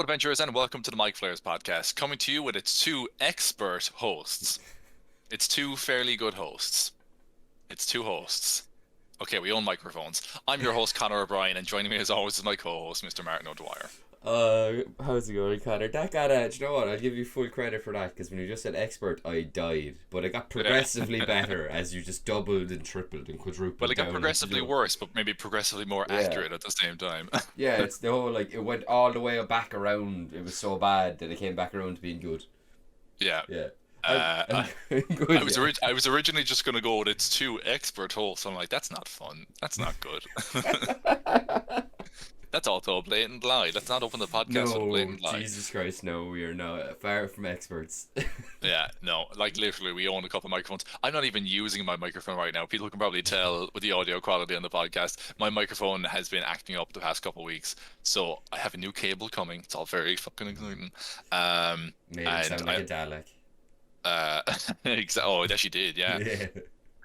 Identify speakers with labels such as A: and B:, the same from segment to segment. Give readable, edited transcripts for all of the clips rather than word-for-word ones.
A: Hello, adventurers, and welcome to the Micflayers podcast, coming to you with its two expert hosts. It's two fairly good hosts. It's two hosts. Okay, we own microphones. I'm your host, Conor O'Brien, and joining me as always is my co-host, Mr. Martin O'Dwyer.
B: How's it going, Connor? That got, do you know what? I'll give you full credit for that, because when you just said expert, I died. But it got progressively better as you just doubled and tripled and quadrupled.
A: Well, it got
B: down
A: progressively worse, but maybe progressively more accurate at the same time.
B: Yeah, it's the whole, like, it went all the way back around. It was so bad that it came back around to being good.
A: Yeah.
B: Yeah.
A: Good, I was originally just going to go with its two expert hosts. I'm like, that's not fun. That's not good. That's also a blatant lie. Let's not open the podcast with a blatant lie.
B: Jesus Christ, no, we are not far from experts.
A: Yeah, no, like literally, we own a couple of microphones. I'm not even using my microphone right now. People can probably tell with the audio quality on the podcast. My microphone has been acting up the past couple of weeks, so I have a new cable coming. It's all very fucking exciting.
B: Made it sound like a Dalek.
A: Oh, it actually did, yeah.
B: Yeah.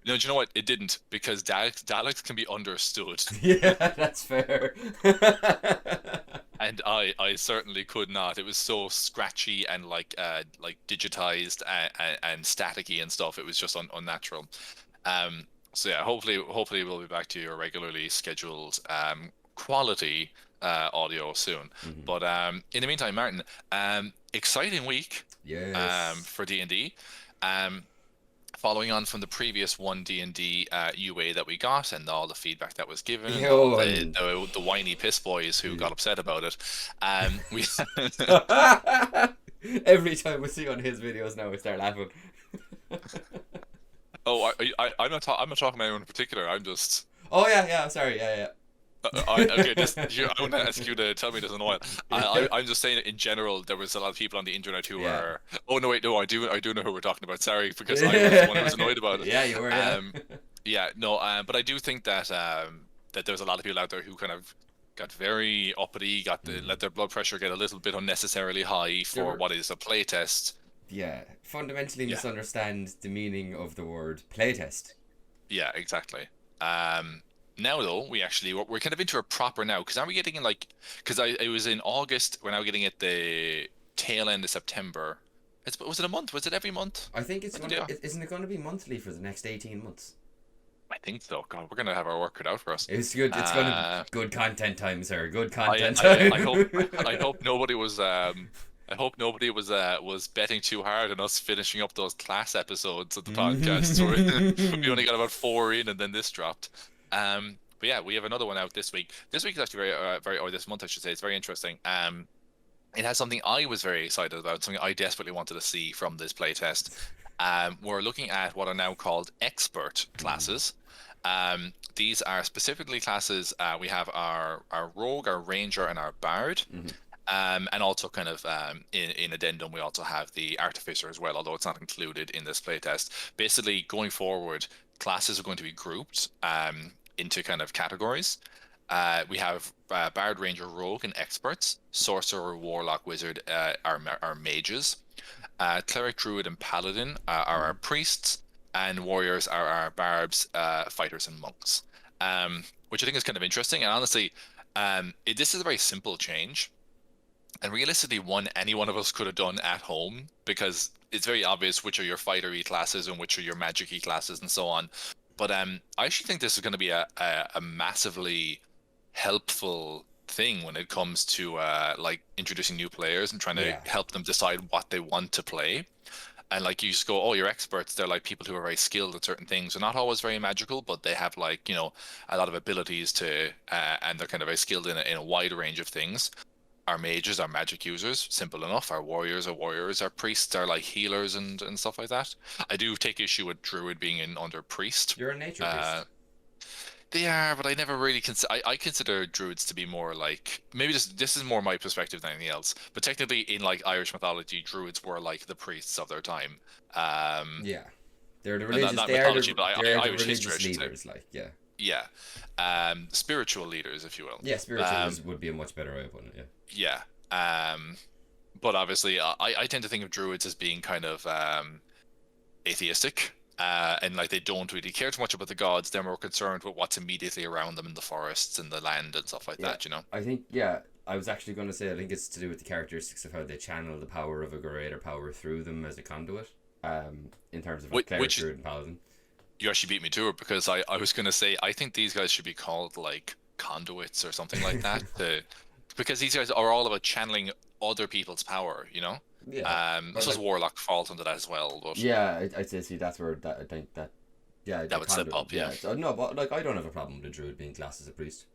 A: No, do you know what? It didn't, because Daleks can be understood.
B: Yeah, that's fair.
A: And I certainly could not. It was so scratchy and like digitized and staticky and stuff. It was just unnatural. So yeah, hopefully we'll be back to your regularly scheduled quality audio soon.
B: Mm-hmm.
A: But in the meantime, Martin, exciting week.
B: Yes.
A: For D&D. Following on from the previous One D&D UA that we got and all the feedback that was given, the whiny piss boys who got upset about it, we
B: every time we see on his videos now we start laughing.
A: Oh, I'm not talking about anyone in particular. I'm just.
B: Oh yeah, sorry, yeah.
A: Okay, I want to ask you to tell me this in a while. I'm just saying in general, there was a lot of people on the internet who were. Oh no, wait, no, I do know who we're talking about. Sorry, because I was the one who was annoyed about it.
B: Yeah, you were.
A: Yeah, no, but I do think that that there's a lot of people out there who kind of got very uppity, let their blood pressure get a little bit unnecessarily high for what is a playtest.
B: Yeah, fundamentally misunderstand the meaning of the word playtest.
A: Yeah, exactly. Now though, we're kind of into a proper now, because are we getting in because it was in August, we're now getting at the tail end of September. Was it a month? Was it every month?
B: I think isn't it going to be monthly for the next 18 months?
A: I think so. God, we're going to have our work cut out for us.
B: It's good. It's going to be good content time, sir. Good content time.
A: I hope nobody was was betting too hard on us finishing up those class episodes of the podcast. We only got about 4 in, and then this dropped. But yeah, we have another one out this week. This week is actually or this month I should say, it's very interesting. It has something I was very excited about, something I desperately wanted to see from this playtest. We're looking at what are now called expert classes. These are specifically classes. We have our rogue, our ranger, and our bard. And also kind of in addendum, we also have the artificer as well, although it's not included in this playtest. Basically, going forward, classes are going to be grouped into kind of categories. We have bard, ranger, rogue, and experts. Sorcerer, warlock, wizard are mages. Cleric, druid, and paladin are our priests, and warriors are our barbs, fighters, and monks. Which I think is kind of interesting. And honestly, this is a very simple change. And realistically, any one of us could have done at home, because it's very obvious which are your fighter-y classes and which are your magic-y classes and so on. But I actually think this is going to be a massively helpful thing when it comes to introducing new players and trying to help them decide what they want to play. And you just go, oh, you're experts. They're like people who are very skilled at certain things. They're not always very magical, but they have a lot of abilities to, and they're kind of very skilled in a wide range of things. Our mages are magic users, simple enough. Our warriors are warriors. Our priests are like healers and stuff like that. I do take issue with druid being under priest.
B: You're a nature priest.
A: They are, but I never really I consider druids to be more like, maybe this is more my perspective than anything else. But technically, in Irish mythology, druids were like the priests of their time.
B: Yeah, they're the religious.
A: Not
B: they
A: mythology,
B: are the,
A: but Irish history,
B: leaders,
A: Yeah, spiritual leaders, if you will.
B: Yeah, spiritual leaders would be a much better way of putting it.
A: Yeah. But obviously, I tend to think of druids as being kind of atheistic. And they don't really care too much about the gods. They're more concerned with what's immediately around them in the forests and the land and stuff like that,
B: I think I was actually going to say I think it's to do with the characteristics of how they channel the power of a greater power through them as a conduit. In terms of like cleric, druid, and paladin.
A: You actually beat me to it, because I was gonna say I think these guys should be called like conduits or something like that. Because these guys are all about channeling other people's power, you know.
B: Yeah.
A: This was
B: like,
A: Warlock falls into that as well, but
B: yeah, I'd say see that's where that I think that yeah
A: that would slip up. Yeah.
B: So, no, but like I don't have a problem with a druid being classed as a priest.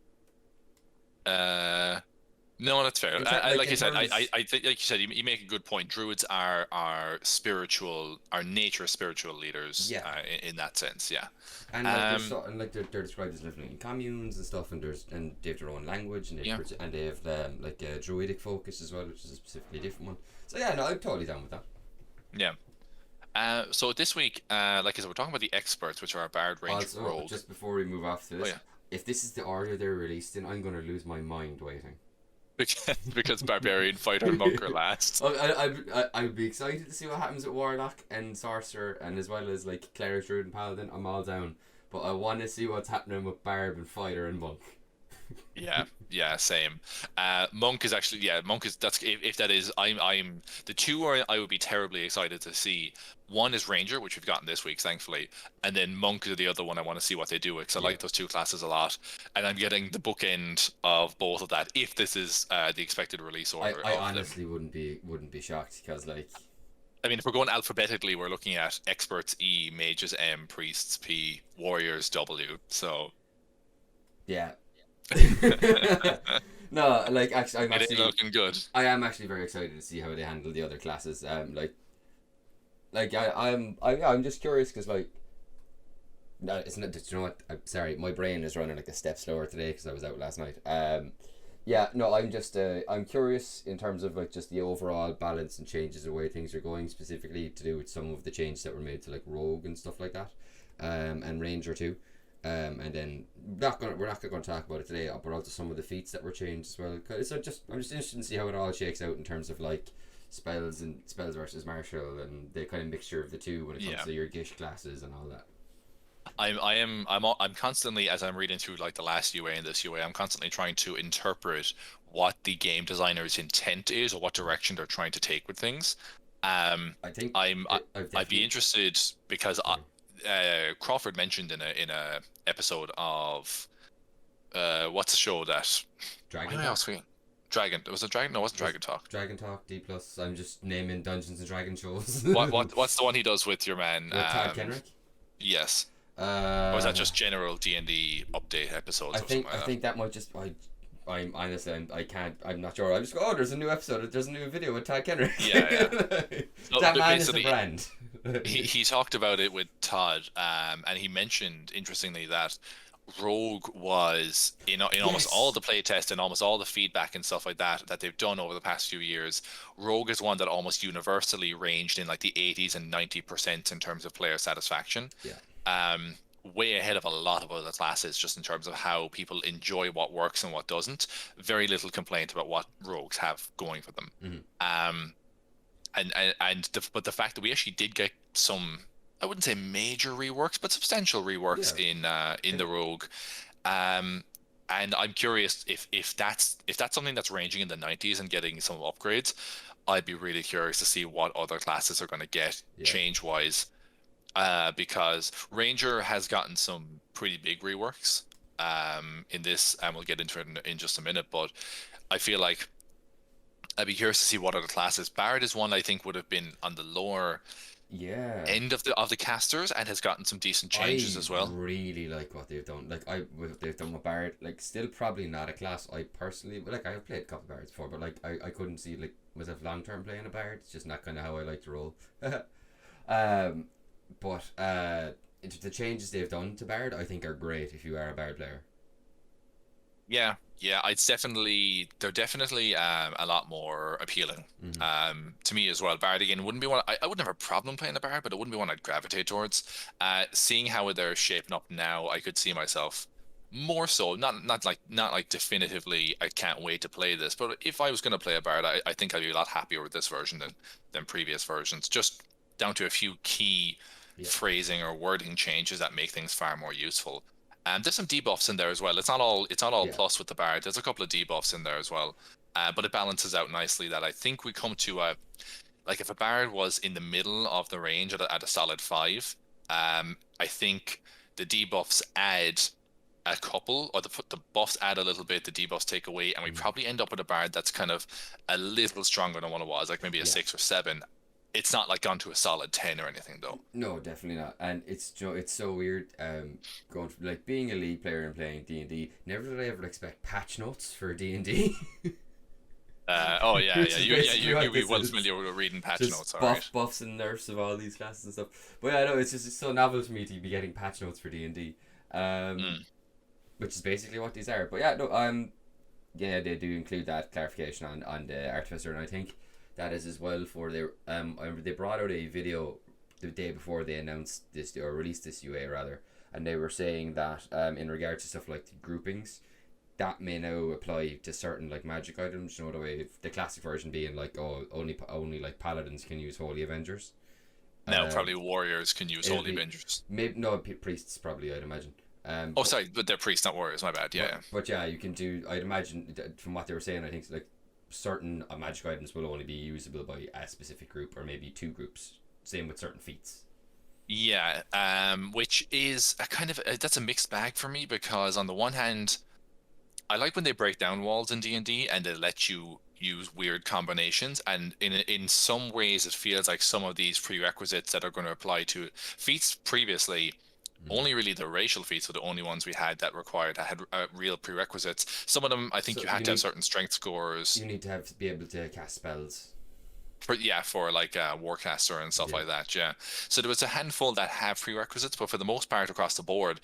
A: Uh, no, that's fair. Like you said,
B: terms...
A: I think, like you said, you make a good point. Druids are spiritual, are nature spiritual leaders.
B: Yeah.
A: In that sense, yeah.
B: And like, they're described as living in communes and stuff, and they have their own language, and they have like a druidic focus as well, which is a specifically different one. So yeah, no, I'm totally down with that.
A: Yeah. So this week, like I said, we're talking about the experts, which are our bard, range, rogue.
B: Just before we move off to this, if this is the order they're released in, I'm going to lose my mind waiting.
A: Because barbarian, fighter, and monk are last.
B: I'd be excited to see what happens with warlock and sorcerer, and as well as like cleric, druid, and paladin. I'm all down, but I want to see what's happening with barb and fighter and monk.
A: Yeah, same. Monk is actually, Monk is, that's if that is, I'm the two are I would be terribly excited to see. One is Ranger, which we've gotten this week, thankfully, and then Monk is the other one I want to see what they do with, because I like those two classes a lot, and I'm getting the bookend of both of that if this is the expected release order.
B: I honestly wouldn't be shocked, because like,
A: I mean, if we're going alphabetically, we're looking at experts E, mages M, priests P, warriors W. So
B: yeah. No, like actually, I'm actually
A: looking good.
B: I am actually very excited to see how they handle the other classes. I'm just curious because like, no, it's not. You know what? I'm sorry, my brain is running like a step slower today because I was out last night. Yeah, no, I'm just I'm curious in terms of like just the overall balance and changes the way things are going, specifically to do with some of the changes that were made to like rogue and stuff like that, and ranger too. And then we're not going to talk about it today, but also some of the feats that were changed as well. So I'm just interested to see how it all shakes out in terms of like spells versus martial and the kind of mixture of the two when it comes to your Gish classes and all that.
A: I'm constantly, as I'm reading through like the last UA and this UA, I'm constantly trying to interpret what the game designer's intent is or what direction they're trying to take with things. I think I'd be interested because Crawford mentioned in a episode of what's the show that
B: Dragon
A: was it Dragon? No, it wasn't Dragon Talk.
B: Dragon Talk D+. I'm just naming Dungeons and Dragons shows.
A: What's the one he does with your man?
B: Todd Kenrick?
A: Yes. Or is that just general D&D update episodes?
B: I think that might just. I'm honestly, I'm not sure. I just go, oh, there's a new episode. There's a new video with Todd Kenrick.
A: Yeah.
B: That man is the brand.
A: he talked about it with Todd, and he mentioned interestingly that Rogue was in almost all the playtest and almost all the feedback and stuff like that they've done over the past few years. Rogue is one that almost universally ranged in like the 80s and 90% in terms of player satisfaction.
B: Yeah.
A: Way ahead of a lot of other classes just in terms of how people enjoy what works and what doesn't. Very little complaint about what rogues have going for them.
B: Mm-hmm.
A: But the fact that we actually did get some, I wouldn't say major reworks, but substantial reworks in the rogue, and I'm curious if that's something that's ranging in the 90s and getting some upgrades. I'd be really curious to see what other classes are going to get change wise, because Ranger has gotten some pretty big reworks in this, and we'll get into it in just a minute. But I feel like I'd be curious to see what other classes. Bard is one I think would have been on the lower end of the casters and has gotten some decent changes as well.
B: I really like what they've done. Like what they've done with Bard. Like still probably not a class I personally like. I've played a couple of Bards before, but like I couldn't see like myself long term playing a Bard. It's just not kind of how I like to roll. But the changes they've done to Bard I think are great if you are a Bard player.
A: Yeah, they're definitely a lot more appealing to me as well. Bard again wouldn't be one I wouldn't have a problem playing a Bard, but it wouldn't be one I'd gravitate towards. Seeing how they're shaping up now, I could see myself more so not like definitively I can't wait to play this, but if I was going to play a Bard, I think I'd be a lot happier with this version than previous versions, just down to a few key phrasing or wording changes that make things far more useful. And there's some debuffs in there as well. It's not all plus with the Bard. There's a couple of debuffs in there as well. but it balances out nicely. That I think we come to a like if a bard was in the middle of the range at a solid 5, I think the debuffs add a couple, or the buffs add a little bit, the debuffs take away, and we probably end up with a bard that's kind of a little stronger than what it was, like maybe a 6 or 7. It's not like gone to a solid 10 or anything though.
B: No, definitely not. And it's it's so weird. Going from, like being a League player and playing D&D. Never did I ever expect patch notes for D&D.
A: Oh yeah,
B: Which
A: yeah,
B: is
A: you
B: basically what
A: be
B: this
A: well
B: is.
A: familiar with reading patch
B: Just
A: notes, all right.
B: buffs and nerfs of all these classes and stuff. But yeah, no, it's so novel to me to be getting patch notes for D&D. Which is basically what these are. But yeah, no, yeah, they do include that clarification on the Artificer, and I think that is as well for their I remember they brought out a video the day before they announced this, or released this UA rather, and they were saying that in regard to stuff like the groupings, that may now apply to certain like magic items. You know, the way the classic version being like, oh, only like paladins can use Holy Avengers.
A: Now probably warriors can use Holy Avengers.
B: Maybe no, priests probably, I'd imagine.
A: Oh, sorry, but they're priests, not warriors. My bad. Yeah.
B: But yeah, you can do. I'd imagine from what they were saying, I think like certain magic items will only be usable by a specific group or maybe 2 groups. Same with certain feats.
A: Yeah. Which is a kind of that's a mixed bag for me, because on the one hand, I like when they break down walls in D&D and they let you use weird combinations, and in some ways it feels like some of these prerequisites that are going to apply to feats previously, only really the racial feats were the only ones we had that had real prerequisites. Some of them, I think,
B: So
A: you had to have certain strength scores.
B: You need to be able to cast spells.
A: For like Warcaster and stuff like that. Yeah. So there was a handful that have prerequisites, but for the most part across the board,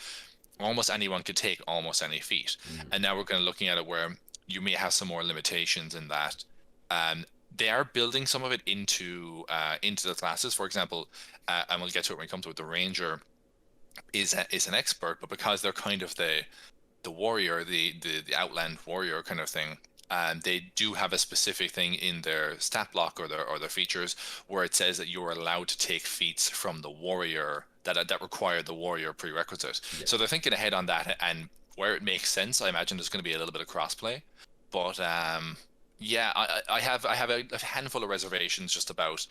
A: almost anyone could take almost any feat. And now we're kind of looking at it where you may have some more limitations in that. They are building some of it into the classes. For example, and we'll get to it when we come to it, the Ranger is an expert, but because they're kind of the warrior, the outland warrior kind of thing, they do have a specific thing in their stat block or their features where it says that you're allowed to take feats from the warrior that require the warrior prerequisite. Yeah. So they're thinking ahead on that, and where it makes sense, I imagine there's going to be a little bit of crossplay. But yeah, I have a handful of reservations just about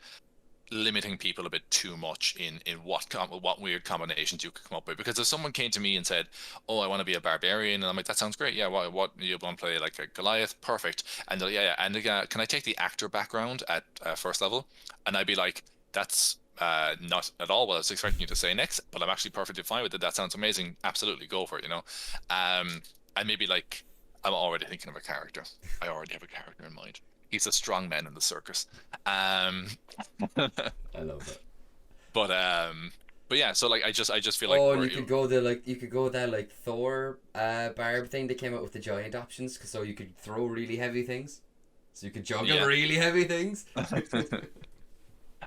A: limiting people a bit too much in what weird combinations you could come up with. Because if someone came to me and said, oh, I want to be a barbarian, and I'm like, that sounds great, yeah, what you want to play like a Goliath, perfect. And can I take the actor background at first level? And I'd be like, that's not at all what I was expecting you to say next, but I'm actually perfectly fine with it. That sounds amazing, absolutely, go for it, you know. And maybe like, I'm already thinking of a character. I already have a character in mind. He's a strong man in the circus.
B: I love that.
A: But yeah, so like I just feel like
B: you could go that like Thor barb thing. They came out with the giant options, so you could throw really heavy things, so you could juggle really heavy things.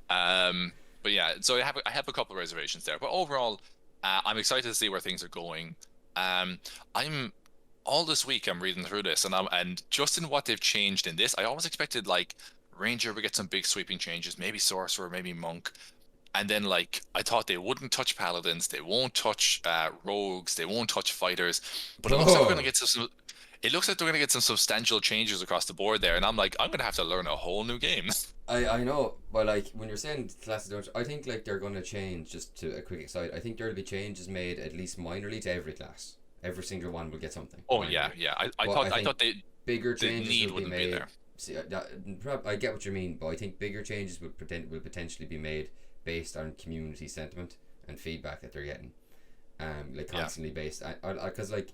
A: But yeah, so I have a couple of reservations there, but overall, I'm excited to see where things are going. All this week I'm reading through this, and just in what they've changed in this, I always expected like Ranger would get some big sweeping changes, maybe Sorcerer, maybe Monk, and then like I thought they wouldn't touch Paladins, they won't touch Rogues, they won't touch Fighters, but it looks like we're gonna get some. It looks like they're gonna get some substantial changes across the board there, and I'm like, I'm gonna have to learn a whole new game.
B: I know, but like when you're saying classes don't, I think like they're gonna change. Just to a quick aside, I think there'll be changes made at least minorly to every class. Every single one will get something.
A: Oh yeah. I thought
B: bigger changes
A: need
B: will be
A: wouldn't
B: made.
A: be there.
B: See, I get what you mean, but I think bigger changes will potentially be made based on community sentiment and feedback that they're getting, like constantly based. Because like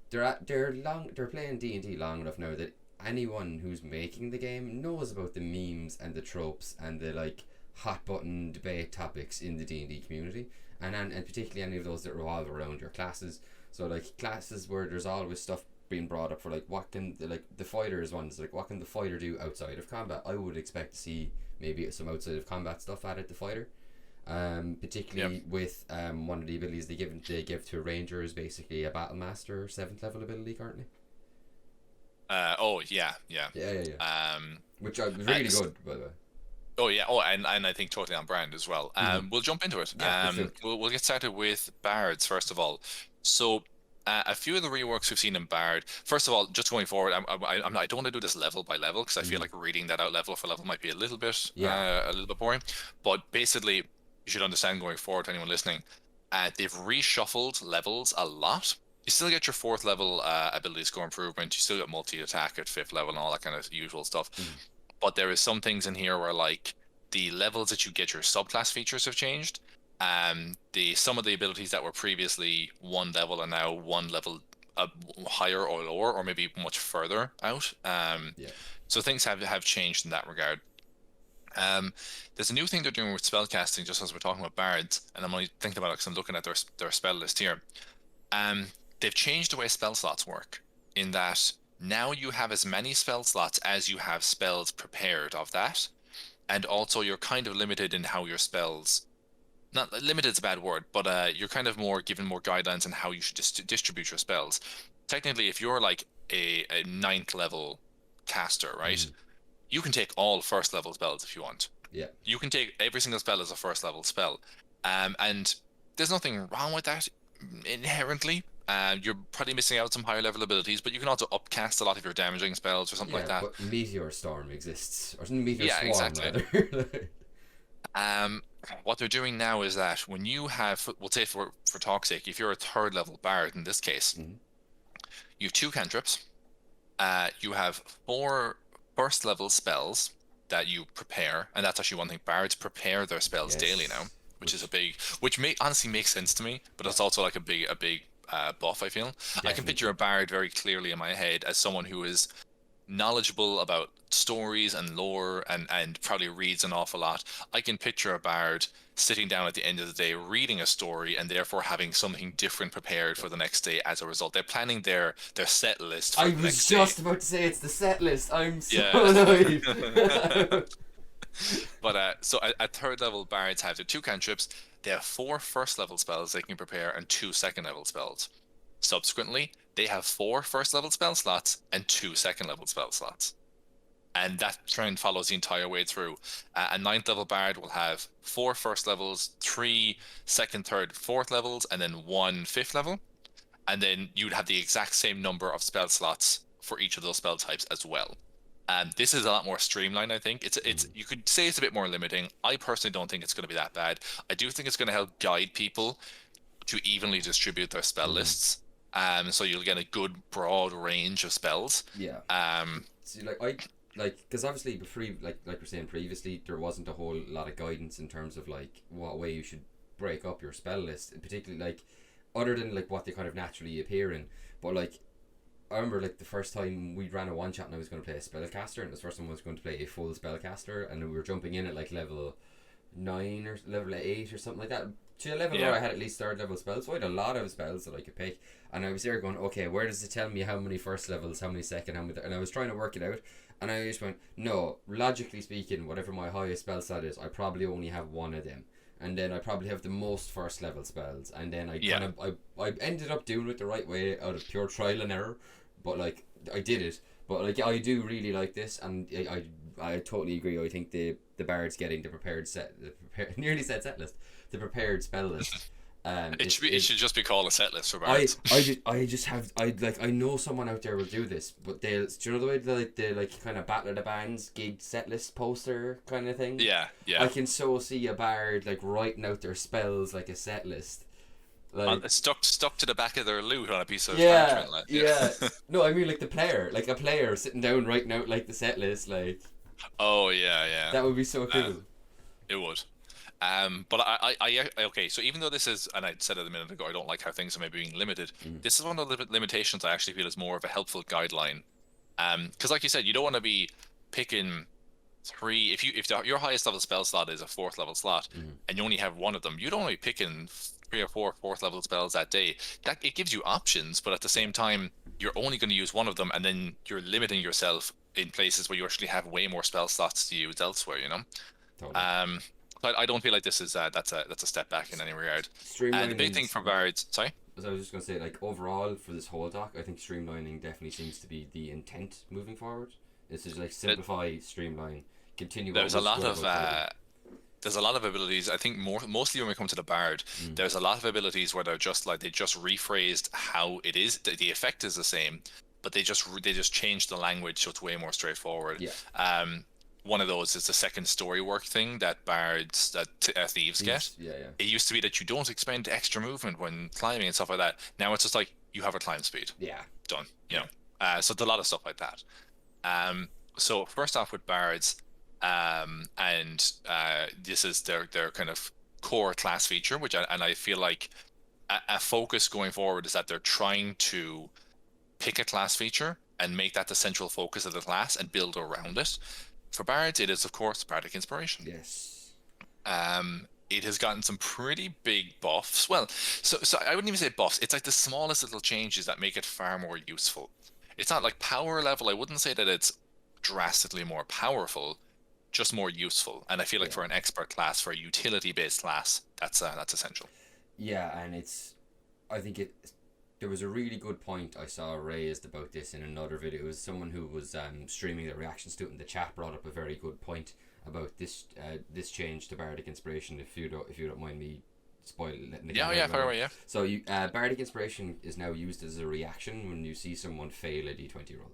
B: they're playing D&D long enough now that anyone who's making the game knows about the memes and the tropes and the like hot button debate topics in the D&D community, and particularly any of those that revolve around your classes. So like classes where there's always stuff being brought up for like what can the fighters ones, like what can the fighter do outside of combat. I would expect to see maybe some outside of combat stuff added to fighter, particularly with one of the abilities they give to a ranger is basically a battle master 7th level ability currently.
A: Yeah.
B: Which was really good, by the way.
A: Oh yeah. And I think totally on brand as well. We'll jump into it.
B: Yeah,
A: we'll get started with bards first of all. So A few of the reworks we've seen in Bard. First of all, just going forward, I don't want to do this level by level because I feel like reading that out level for level might be a little bit boring. But basically, you should understand going forward to anyone listening, they've reshuffled levels a lot. You still get your 4th level ability score improvement. You still get multi attack at 5th level and all that kind of usual stuff. But there is some things in here where like the levels that you get your subclass features have changed. Some of the abilities that were previously 1 level are now 1 level higher or lower, or maybe much further out. So things have changed in that regard. There's a new thing they're doing with spellcasting, just as we're talking about bards, and I'm only thinking about it because I'm looking at their spell list here. They've changed the way spell slots work, in that now you have as many spell slots as you have spells prepared of that, and also you're kind of limited in how your spells, not limited is a bad word, but you're kind of more given more guidelines on how you should distribute your spells. Technically, if you're like a 9th level caster, right, you can take all 1st level spells if you want.
B: Yeah.
A: You can take every single spell as a 1st level spell. And there's nothing wrong with that inherently. You're probably missing out some higher level abilities, but you can also upcast a lot of your damaging spells or something like that.
B: But Meteor Storm exists, or Meteor Swarm,
A: exactly.
B: rather.
A: What they're doing now is that when you have, we'll say for talk's sake, if you're a 3rd level bard in this case, you have 2 cantrips, you have 4 1st level spells that you prepare, and that's actually one thing. Bards prepare their spells daily now, which is a big, which honestly makes sense to me, but it's also like a big buff, I feel. Definitely. I can picture a bard very clearly in my head as someone who is knowledgeable about stories and lore and probably reads an awful lot. I can picture a bard sitting down at the end of the day reading a story and therefore having something different prepared for the next day as a result. They're planning their set list for the next day. I was
B: just about to say it's the set list. I'm so annoyed.
A: But so at 3rd level bards have their 2 cantrips. They have 4 1st level spells they can prepare and 2 2nd level spells. Subsequently, they have 4 1st level spell slots and 2 2nd level spell slots. And that trend follows the entire way through. A 9th level bard will have 4 1st levels, 3 2nd, 3rd, 4th levels, and then 1 5th level. And then you'd have the exact same number of spell slots for each of those spell types as well. This is a lot more streamlined, I think. It's you could say it's a bit more limiting. I personally don't think it's going to be that bad. I do think it's going to help guide people to evenly distribute their spell lists. So you'll get a good broad range of spells.
B: Yeah. See, because obviously like we're saying previously, there wasn't a whole lot of guidance in terms of like what way you should break up your spell list, particularly like other than like what they kind of naturally appear in. But like I remember like the first time we ran a one shot and I was going to play a spellcaster, and it was the first time I was going to play a full spellcaster, and we were jumping in at like level 9 or level 8 or something like that. To a level where I had at least 3rd level spells, so I had a lot of spells that I could pick, and I was there going, okay, where does it tell me how many 1st levels, how many 2nd, how many and I was trying to work it out, and I just went, no, logically speaking, whatever my highest spell slot is, I probably only have 1 of them, and then I probably have the most 1st level spells, and then I ended up doing it the right way out of pure trial and error, but like I did it. But like I do really like this, and I totally agree. I think the bard's getting the prepared nearly set list, the prepared spell list.
A: It should just be called a set list for bards.
B: I know someone out there will do this, but do you know the way the kind of Battle of the Bands gig set list poster kind of thing?
A: Yeah.
B: I can so see a bard like writing out their spells like a set list. Like,
A: stuck to the back of their loot on a piece of parchment. Like,
B: yeah. No, I mean like a player sitting down writing out like the set list, like.
A: Oh yeah.
B: That would be so cool.
A: It would. But I okay. So even though this is, and I said it a minute ago, I don't like how things are maybe being limited. This is one of the limitations I actually feel is more of a helpful guideline. Because like you said, you don't want to be picking 3. If your highest level spell slot is a 4th level slot, and you only have 1 of them, you don't want to be picking 3 or 4 4th level spells that day. That it gives you options, but at the same time, you're only going to use 1 of them, and then you're limiting yourself in places where you actually have way more spell slots to use elsewhere. You know. Totally. I don't feel like this is that's a step back in any regard. And the big thing for bards, sorry.
B: As I was just going to say, like overall for this whole doc, I think streamlining definitely seems to be the intent moving forward. It's just like simplify, streamline, continue.
A: There's a lot of there's a lot of abilities. I think mostly when we come to the bard, there's a lot of abilities where they're just like they just rephrased how it is. The effect is the same, but they just changed the language so it's way more straightforward.
B: Yeah.
A: One of those is the second story work thing that bards that thieves get.
B: Yeah, yeah.
A: It used to be that you don't expend extra movement when climbing and stuff like that. Now it's just like you have a climb speed.
B: Yeah.
A: Done. You know. So it's a lot of stuff like that. So first off with bards, and this is their kind of core class feature, I feel like a focus going forward is that they're trying to pick a class feature and make that the central focus of the class and build around it. For bards, it is of course Biotic Inspiration.
B: Yes.
A: It has gotten some pretty big buffs. Well, so I wouldn't even say buffs. It's like the smallest little changes that make it far more useful. It's not like power level. I wouldn't say that it's drastically more powerful, just more useful. And I feel like for an expert class, for a utility-based class, that's essential.
B: Yeah, and I think there was a really good point I saw raised about this in another video. It was someone who was streaming their reactions to it in the chat brought up a very good point about this change to Bardic Inspiration. If you don't mind me spoiling it.
A: Yeah, far away, yeah.
B: So Bardic Inspiration is now used as a reaction when you see someone fail a D20 roll,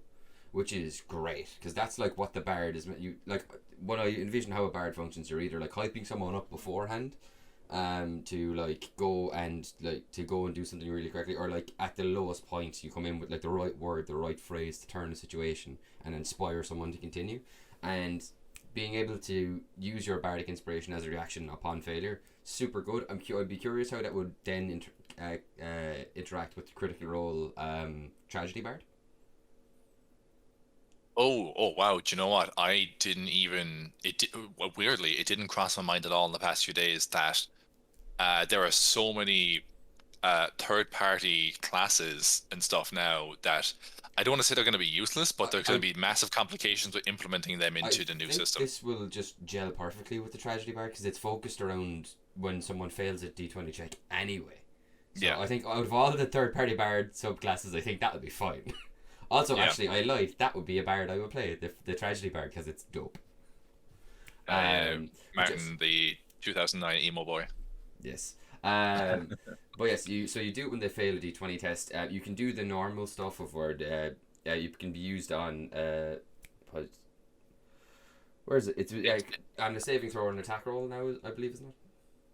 B: which is great because that's like what the bard is. You like when I envision how a bard functions, you're either like hyping someone up beforehand, to like go and do something really correctly, or like at the lowest point you come in with like the right word, the right phrase to turn the situation and inspire someone to continue. And being able to use your Bardic Inspiration as a reaction upon failure, super good. I'd be curious how that would then interact with the Critical Role Tragedy Bard.
A: Oh wow! Do you know what? Weirdly, it didn't cross my mind at all in the past few days that there are so many third-party classes and stuff now that I don't want to say they're going to be useless, but there's going to be massive complications with implementing them into the new system.
B: This will just gel perfectly with the Tragedy Bard because it's focused around when someone fails a D20 check anyway. So yeah. I think out of all the third-party Bard subclasses, I think that would be fine. Also, actually, I lied. That would be a Bard I would play, the Tragedy Bard, because it's dope.
A: Martin, the 2009 emo boy.
B: Yes. But yes, you do it when they fail a D20 test. You can do the normal stuff of where you can be used on where is it? It's on a saving throw or an attack roll now, I believe, isn't it?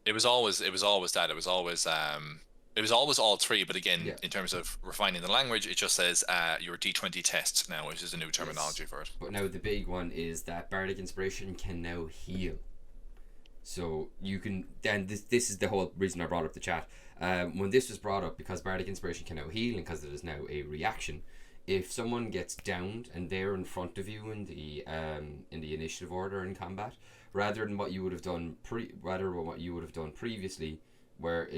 A: It was always that. It was always all three, but again, in terms of refining the language, it just says your D20 test now, which is a new terminology for it.
B: But now the big one is that Bardic Inspiration can now heal. So you can then this is the whole reason I brought up the chat. When this was brought up, because Bardic Inspiration can now heal and because it is now a reaction, if someone gets downed and they're in front of you in the initiative order in combat, rather than what you would have done previously, where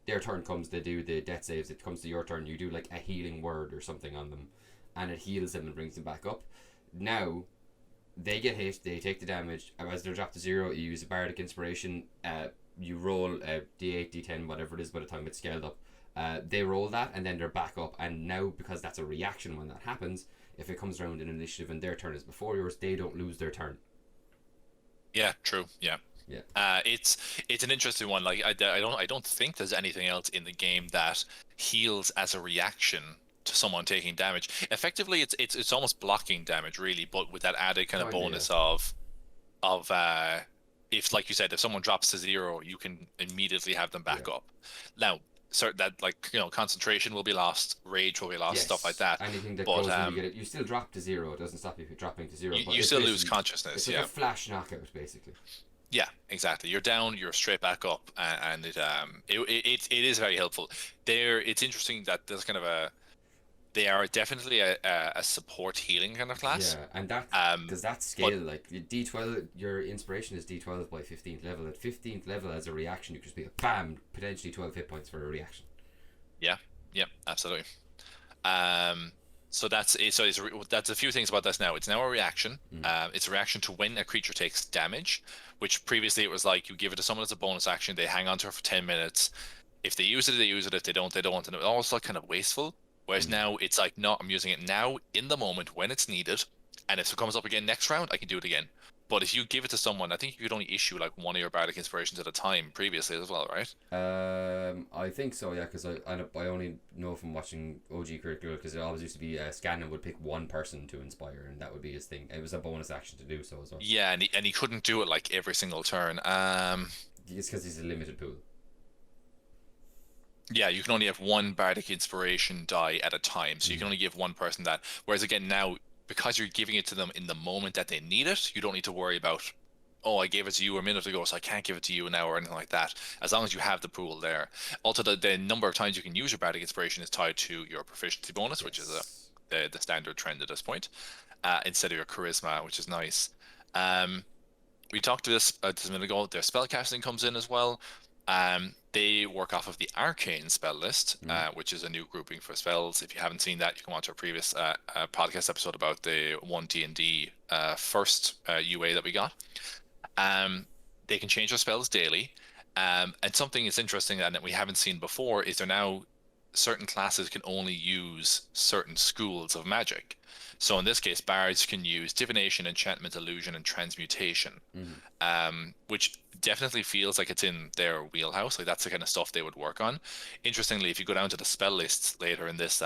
B: their turn comes, they do the death saves, it comes to your turn, you do like a healing word or something on them, and it heals them and brings them back up. Now they get hit, they take the damage. As they're dropped to 0, you use a Bardic Inspiration. You roll a D8, D10, whatever it is by the time it's scaled up. They roll that and then they're back up. And now, because that's a reaction when that happens, if it comes around in initiative and their turn is before yours, they don't lose their turn.
A: Yeah, true. Yeah. It's an interesting one. Like I don't think there's anything else in the game that heals as a reaction to someone taking damage. Effectively, it's almost blocking damage, really, but with that added kind of bonus of if, like you said, if someone drops to 0, you can immediately have them back up. Now, that concentration will be lost, rage will be lost, stuff like that.
B: Anything that goes when you get it, you still drop to 0. It doesn't stop you from dropping to 0.
A: You still lose consciousness.
B: It's like a flash knockout, basically.
A: Yeah, exactly. You're down, you're straight back up, and it is very helpful. It's interesting that there's kind of they are definitely a support healing kind of class.
B: Yeah, and that does that scale, like D12, your inspiration is D12 by 15th level. At 15th level, as a reaction, you could just be bam, potentially 12 hit points for a reaction. Yeah,
A: absolutely. So that's a few things about this now. It's now a reaction. It's a reaction to when a creature takes damage, which previously it was like you give it to someone as a bonus action, they hang on to it for 10 minutes. If they use it, they use it. If they don't, they don't. And it almost like kind of wasteful. Whereas now it's like, no, I'm using it now in the moment when it's needed. And if it comes up again next round, I can do it again. But if you give it to someone, I think you could only issue like one of your Bardic Inspirations at a time previously as well, right?
B: I think so, yeah, because I only know from watching OG Critical, because it always used to be Scanlan would pick one person to inspire, and that would be his thing. It was a bonus action to do so as well.
A: Yeah, and he couldn't do it like every single turn.
B: It's because he's a limited pool.
A: Yeah, you can only have one Bardic Inspiration die at a time, so you can only give one person that. Whereas again, now, because you're giving it to them in the moment that they need it, you don't need to worry about, oh, I gave it to you a minute ago, so I can't give it to you now or anything like that, as long as you have the pool there. Also, the number of times you can use your Bardic Inspiration is tied to your proficiency bonus, which is the standard trend at this point, instead of your charisma, which is nice. We talked to this just a minute ago. Their spellcasting comes in as well. They work off of the Arcane spell list, which is a new grouping for spells. If you haven't seen that, you can watch our previous podcast episode about the One D&D first UA that we got. They can change their spells daily. And something that's interesting and that we haven't seen before is now certain classes can only use certain schools of magic. So in this case, bards can use divination, enchantment, illusion, and transmutation, which definitely feels like it's in their wheelhouse. Like that's the kind of stuff they would work on. Interestingly, if you go down to the spell lists later in this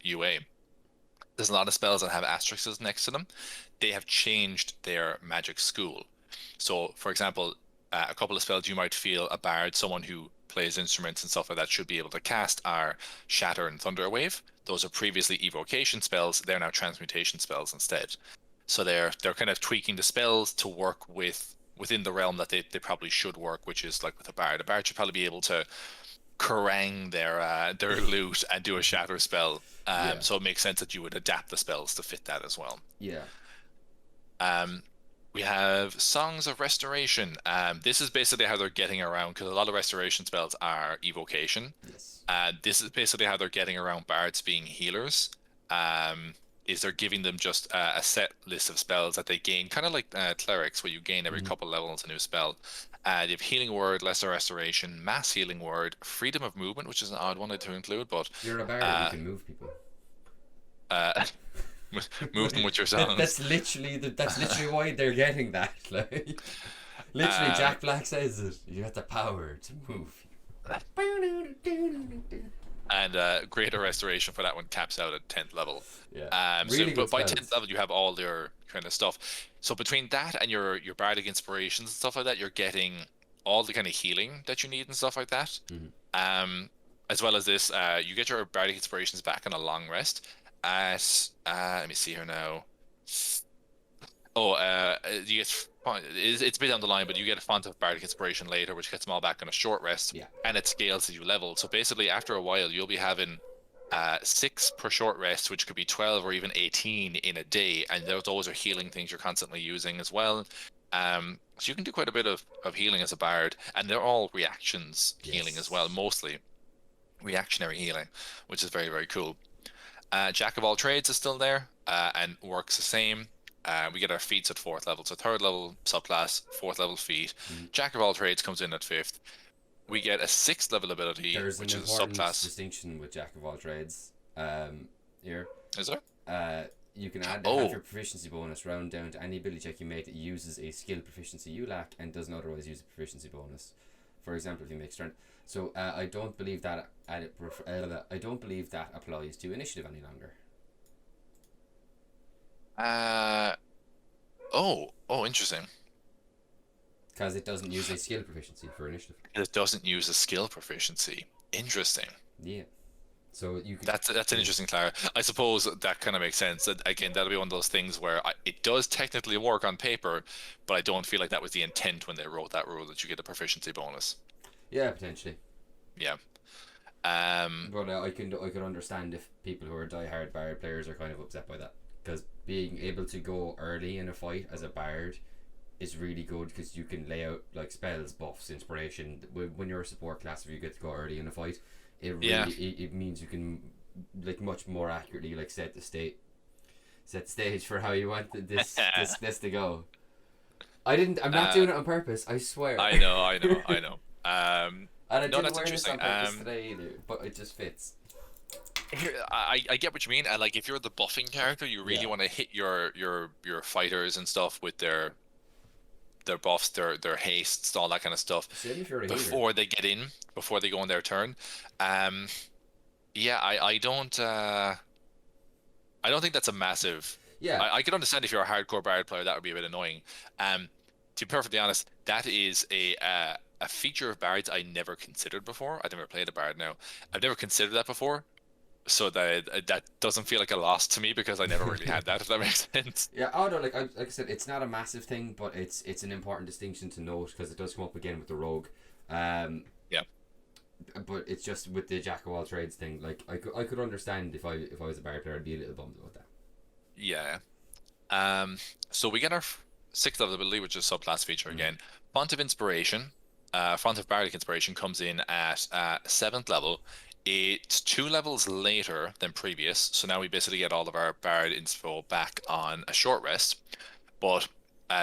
A: UA, there's a lot of spells that have asterisks next to them. They have changed their magic school. So, for example, a couple of spells you might feel a bard, someone who plays instruments and stuff like that, should be able to cast are Shatter and Thunderwave. Those are previously evocation spells. They're now transmutation spells instead. So they're kind of tweaking the spells to work within the realm that they probably should work, which is like with a bard. A bard should probably be able to Kerrang their lute and do a shatter spell. So it makes sense that you would adapt the spells to fit that as well.
B: Yeah.
A: We have Songs of Restoration. This is basically how they're getting around, because a lot of restoration spells are evocation.
B: Yes.
A: This is basically how they're getting around bards being healers. Is they're giving them just a set list of spells that they gain, kind of like clerics, where you gain every couple levels a new spell. You have Healing Word, Lesser Restoration, Mass Healing Word, Freedom of Movement, which is an odd one to include, but
B: you're a bard, you can move people.
A: Move them with your songs.
B: That's literally why they're getting that. Like, literally, Jack Black says it. You have the power to move.
A: And Greater Restoration for that one caps out at 10th level.
B: Yeah.
A: Really but by 10th level, you have all their kind of stuff. So between that and your Bardic Inspirations and stuff like that, you're getting all the kind of healing that you need and stuff like that. As well as this, you get your Bardic Inspirations back on a long rest. Let me see here now. You get it's a bit down the line, but you get a font of Bardic Inspiration later, which gets them all back on a short rest.
B: Yeah.
A: And it scales as you level. So basically, after a while, you'll be having 6 per short rest, which could be 12 or even 18 in a day, and those are healing things you're constantly using as well. So you can do quite a bit of healing as a bard, and they're all reactions healing as well, mostly reactionary healing, which is very, very cool. Jack of all trades is still there and works the same. We get our feats at 4th level, so 3rd level subclass, 4th level feat. Jack of all trades comes in at 5th. We get a 6th level ability, which is a subclass.
B: Distinction with Jack of all trades. Here.
A: Is there?
B: You can add half your proficiency bonus round down to any ability check you make that uses a skill proficiency you lack and doesn't otherwise use a proficiency bonus. For example, if you make strength. So I don't believe that applies to initiative any longer.
A: Interesting.
B: Because it doesn't use a skill proficiency for initiative.
A: It doesn't use a skill proficiency. Interesting.
B: Yeah. So you can.
A: That's an interesting clarity. I suppose that kind of makes sense. That, again, that'll be one of those things where it does technically work on paper, but I don't feel like that was the intent when they wrote that rule, that you get a proficiency bonus.
B: Yeah, potentially.
A: Yeah.
B: But I could understand if people who are diehard bard players are kind of upset by that, because being able to go early in a fight as a bard is really good, because you can lay out like spells, buffs, inspiration. When you're a support class, if you get to go early in a fight, it really it means you can like much more accurately like set the stage for how you want this to go. I'm not doing it on purpose, I swear.
A: I know.
B: And I didn't
A: that's
B: wear this
A: interesting.
B: on purpose today either, but it just fits.
A: I get what you mean. And like, if you're the buffing character, you really
B: Yeah.
A: want to hit your fighters and stuff with their buffs, their hastes, all that kind of stuff
B: Same if you're a healer.
A: before they get in, before they go on their turn. Um, yeah, I don't think that's a massive.
B: Yeah.
A: I could understand if you're a hardcore Bard player, that would be a bit annoying. To be perfectly honest, that is a feature of Bards I never considered before. I've never played a Bard now. I've never considered that before, so that doesn't feel like a loss to me because I never really had that. If that makes sense.
B: Yeah, oh no, like I said, it's not a massive thing, but it's an important distinction to note because it does come up again with the rogue. Um,
A: Yeah.
B: but it's just with the jack of all trades thing. Like I could understand if I was a bard player, I'd be a little bummed about that.
A: Yeah. So we get our sixth level ability, which is subclass feature
B: Mm.
A: again. Font of Inspiration, Font of Bardic Inspiration comes in at seventh level. It's 2 levels later than previous, so now we basically get all of our Bard inspo back on a short rest. But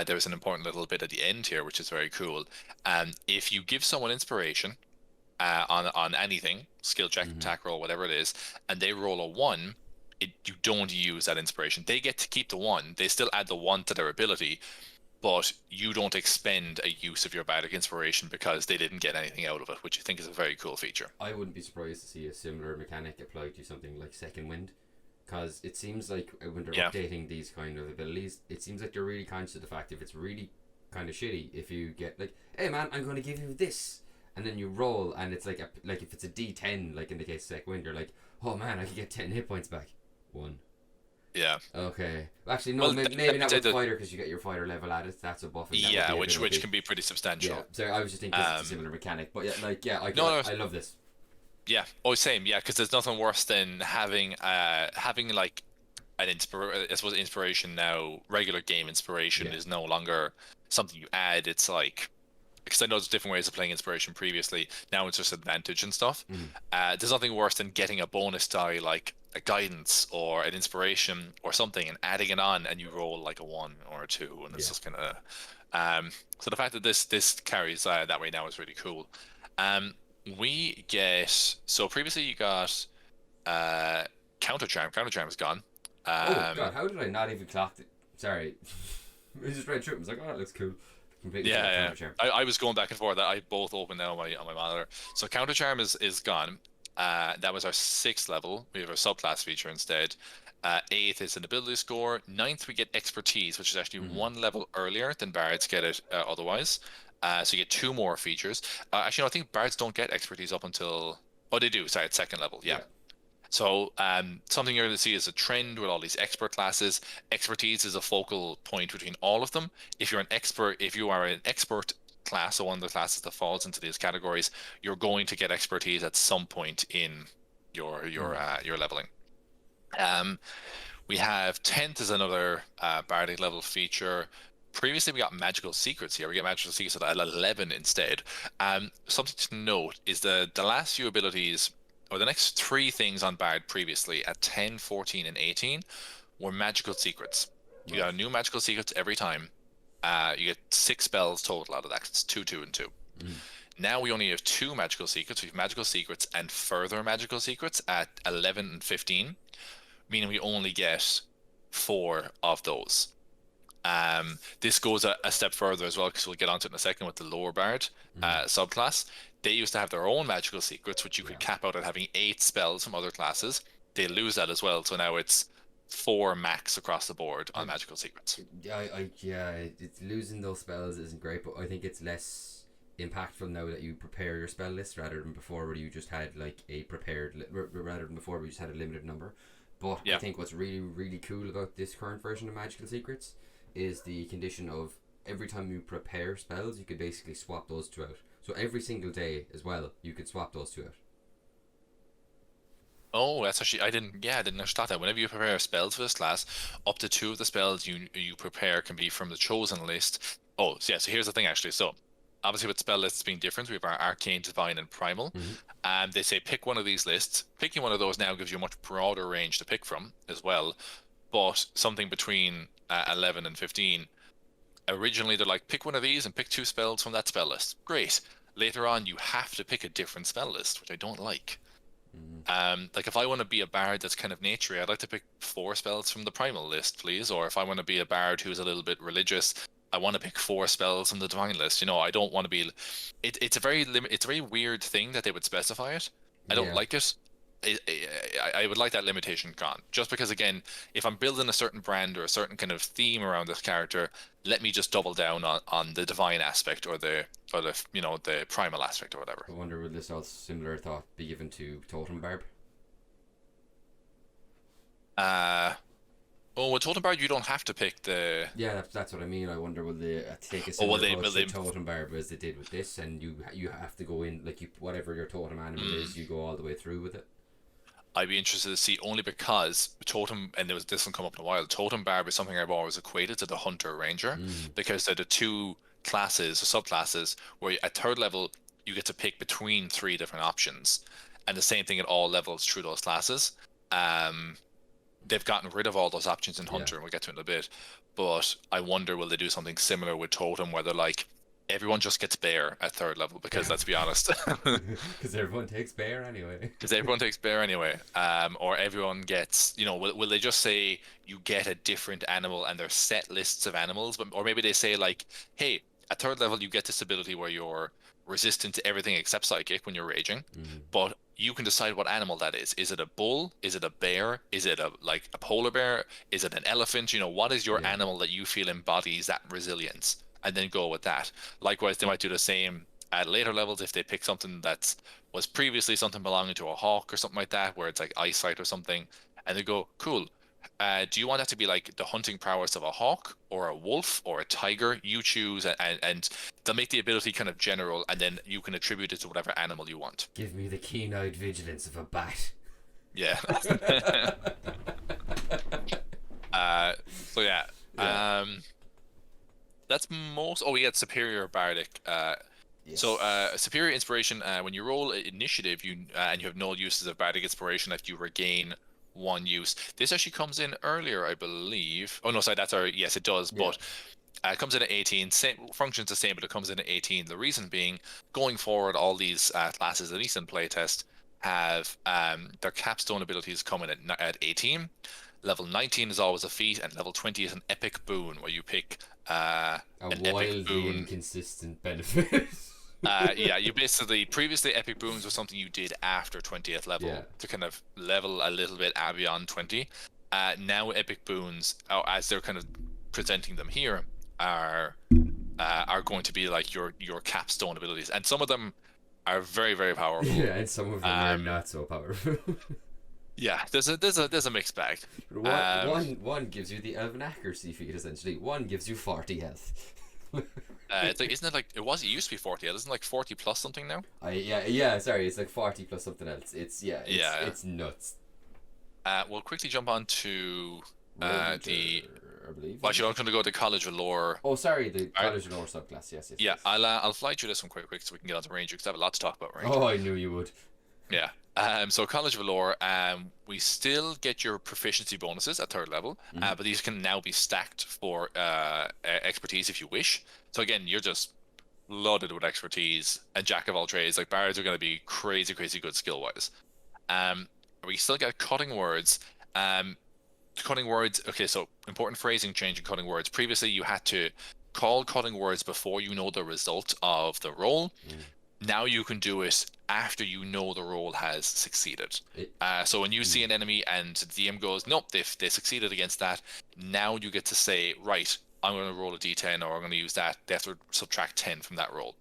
A: there's an important little bit at the end here, which is very cool. If you give someone inspiration on anything, skill check,
B: Mm-hmm.
A: attack roll, whatever it is, and they roll a 1, you don't use that inspiration. They get to keep the 1. They still add the 1 to their ability, but you don't expend a use of your Bardic Inspiration because they didn't get anything out of it, which I think is a very cool feature.
B: I wouldn't be surprised to see a similar mechanic applied to something like Second Wind, because it seems like when they're
A: Yeah,
B: updating these kind of abilities, it seems like they're really conscious of the fact if it's really kind of shitty if you get like, hey man, I'm going to give you this, and then you roll and it's like like if it's a D10, like in the case of Second Wind, you're like, oh man, I can get 10 hit points back. One.
A: yeah.
B: Okay. Actually, no,
A: Well,
B: maybe not
A: say
B: with
A: that,
B: fighter because you get your fighter level added. That's a buff, and that would
A: yeah,
B: be a bit
A: which
B: OP.
A: can be pretty
B: Yeah.
A: substantial.
B: So I was just thinking 'cause it's a
A: Um,
B: similar mechanic, but yeah, like yeah,
A: no, no,
B: I love this.
A: yeah. Oh, same. Yeah, because there's nothing worse than having like I suppose inspiration now. Regular game inspiration
B: Yeah.
A: is no longer something you add. It's like because I know there's different ways of playing inspiration previously. Now it's just advantage and stuff.
B: Mm.
A: There's nothing worse than getting a bonus die like a guidance or an inspiration or something and adding it on, and you roll like a 1 or a 2, and it's
B: Yeah.
A: just kind of. So the fact that this carries that way now is really cool. Um, we get so previously you got uh counter charm. Counter charm is gone.
B: Oh god,
A: Um,
B: how did I not even clock it? Sorry, I just read through it. I was like, oh, that looks cool. Completely forgot
A: yeah,
B: counter charm.
A: I was going back and forth. I both open now on my monitor. So counter charm is gone. That was our sixth level. We have our subclass feature instead. Eighth is an ability score. Ninth we get expertise, which is actually
B: Mm-hmm.
A: 1 level earlier than bards get it otherwise. So you get 2 more features. Actually, no, I think bards don't get expertise up until oh they do. Sorry, it's second level. Yeah.
B: Yeah.
A: So something you're going to see is a trend with all these expert classes. Expertise is a focal point between all of them. If you are an expert class, so one of the classes that falls into these categories, you're going to get expertise at some point in
B: Mm.
A: your leveling. Um, we have 10th is another bardic level feature. Previously, we got magical secrets here. We get magical secrets at 11 instead. Something to note is the last few abilities, or the next 3 things on Bard previously at 10, 14, and 18 were magical secrets. You
B: Right.
A: got a new magical secrets every time. You get 6 spells total out of that. It's 2, 2, and 2.
B: Mm.
A: Now we only have 2 magical secrets. We have magical secrets and further magical secrets at 11 and 15, meaning we only get 4 of those. This goes a step further as well because we'll get onto it in a second with the lower bard
B: Mm.
A: subclass. They used to have their own magical secrets, which you
B: Yeah.
A: could cap out at having 8 spells from other classes. They lose that as well, so now it's 4 max across the board on
B: I,
A: magical secrets.
B: yeah, it's losing those spells isn't great, but I think it's less impactful now that you prepare your spell list rather than before where you just had like a rather than before we just had a limited number. But I
A: Yeah.
B: think what's really really cool about this current version of Magical Secrets is the condition of every time you prepare spells, you could basically swap those 2 out. So every single day as well, you could swap those 2 out.
A: Oh, that's actually I didn't actually thought that. Whenever you prepare spells for this class, up to 2 of the spells you prepare can be from the chosen list. Oh, so yeah. So here's the thing actually. So obviously with spell lists being different, we have our arcane, divine, and primal.
B: Mm-hmm.
A: And they say pick one of these lists. Picking one of those now gives you a much broader range to pick from as well. But something between 11 and 15. Originally, they're like pick one of these and pick 2 spells from that spell list. Great. Later on, you have to pick a different spell list, which I don't like.
B: Mm-hmm.
A: Like if I want to be a bard that's kind of naturey, I'd like to pick 4 spells from the primal list, please. Or if I want to be a bard who's a little bit religious, I want to pick 4 spells from the divine list. You know, I don't want to be. It's a very it's a very weird thing that they would specify it. I don't
B: Yeah.
A: like it. I would like that limitation gone. Just because, again, if I'm building a certain brand or a certain kind of theme around this character, let me just double down on the divine aspect or the the primal aspect or whatever.
B: I wonder will this also similar thought be given to Totem Barb?
A: Oh, with Totem Bard, you don't have to pick the.
B: Yeah, that's what I mean. I wonder will they take a
A: Oh,
B: similar approach to Totem Barb as they did with this, and you have to go in like whatever your totem animal is, you go all the way through with it.
A: I'd be interested to see only because Totem, and this will come up in a while. Totem Barb is something I've always equated to the Hunter Ranger because they're the 2 classes or subclasses where at 3rd level you get to pick between 3 different options, and the same thing at all levels through those classes. They've gotten rid of all those options in Hunter, and we'll get to it in a bit. But I wonder, will they do something similar with Totem, where they're like, everyone just gets Bear at 3rd level, because let's be honest.
B: Because everyone takes Bear anyway.
A: Because everyone takes Bear anyway. Or everyone gets, will they just say you get a different animal and there's set lists of animals? Or maybe they say like, hey, at 3rd level you get this ability where you're resistant to everything except psychic when you're raging, but you can decide what animal that is. Is it a bull? Is it a bear? Is it a polar bear? Is it an elephant? What is your animal that you feel embodies that resilience? And then go with that. Likewise, they might do the same at later levels if they pick something that was previously something belonging to a hawk or something like that, where it's like eyesight or something, and they go, cool. Do you want that to be like the hunting prowess of a hawk or a wolf or a tiger? You choose, and they'll make the ability kind of general, and then you can attribute it to whatever animal you want.
B: Give me the keen-eyed vigilance of a bat.
A: Yeah. So yeah. That's most. Oh, we had superior bardic.
B: Yes.
A: So superior inspiration. When you roll initiative, and you have no uses of bardic inspiration, that you regain 1 use. This actually comes in earlier, I believe. Oh no, sorry, that's our. Yes, it does, but it comes in at 18. Same functions the same, but it comes in at 18. The reason being, going forward, all these classes, at least in playtest, have their capstone abilities coming at 18. Level 19 is always a feat, and level 20 is an epic boon, where you pick
B: a
A: an
B: wildly
A: epic boon.
B: inconsistent benefit.
A: You basically, previously epic boons was something you did after 20th level to kind of level a little bit beyond 20. Now epic boons, as they're kind of presenting them here, are going to be like your capstone abilities, and some of them are very, very powerful.
B: Yeah, and some of them are not so powerful.
A: Yeah, there's a mixed bag.
B: One gives you the elven accuracy feat essentially. One gives you 40 health.
A: It's like, isn't it like it used to be 40? Isn't it like 40 plus something now?
B: Sorry, it's like 40 plus something else. It's nuts.
A: We'll quickly jump on to
B: I believe.
A: Well, actually, I'm going to go to College of Lore.
B: Oh, sorry, the College of Lore subclass. Yes.
A: Yeah, I'll fly through this one quick so we can get on to Ranger, because I have a lot to talk about Ranger.
B: Oh, I knew you would.
A: Yeah. So College of Lore, we still get your proficiency bonuses at 3rd level, but these can now be stacked for expertise if you wish. So again, you're just loaded with expertise and jack of all trades. Like, bards are going to be crazy, crazy good skill wise. We still get cutting words. Cutting words. Okay, so important phrasing change in cutting words. Previously, you had to call cutting words before you know the result of the roll. Now you can do it after you know the roll has succeeded. So when you see an enemy and the DM goes, nope, they succeeded against that, now you get to say, right, I'm going to roll a d10, or I'm going to use that. They have to subtract 10 from that roll.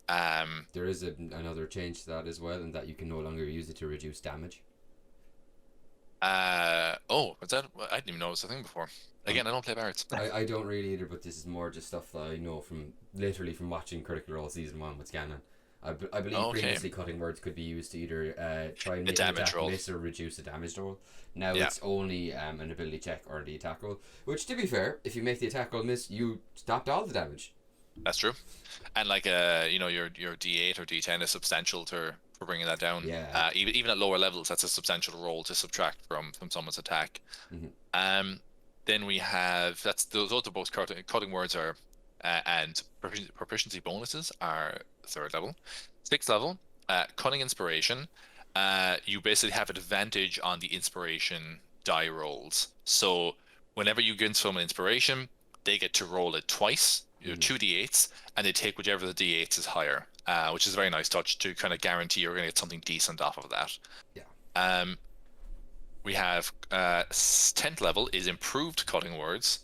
B: There is another change to that as well, in that you can no longer use it to reduce damage.
A: What's that? I didn't even know it was a thing before. Again, I don't play bards.
B: I don't really either, but this is more just stuff that I know from watching Critical Role Season 1 with Scanlan. I believe previously cutting words could be used to either try and make an attack miss or reduce a damage roll. Now it's only an ability check or the attack roll, which, to be fair, if you make the attack roll miss, you stopped all the damage.
A: That's true. And like your D8 or D10 is substantial for bringing that down.
B: Yeah.
A: Even at lower levels, that's a substantial roll to subtract from someone's attack. Then we have those are both cutting words are and proficiency bonuses are 3rd level. 6th level, cunning inspiration. you basically have advantage on the inspiration die rolls. So whenever you give someone inspiration, they get to roll it twice, two d8s, and they take whichever the d8s is higher, which is a very nice touch to kind of guarantee you're going to get something decent off of that.
B: Yeah.
A: We have 10th level is improved cutting words.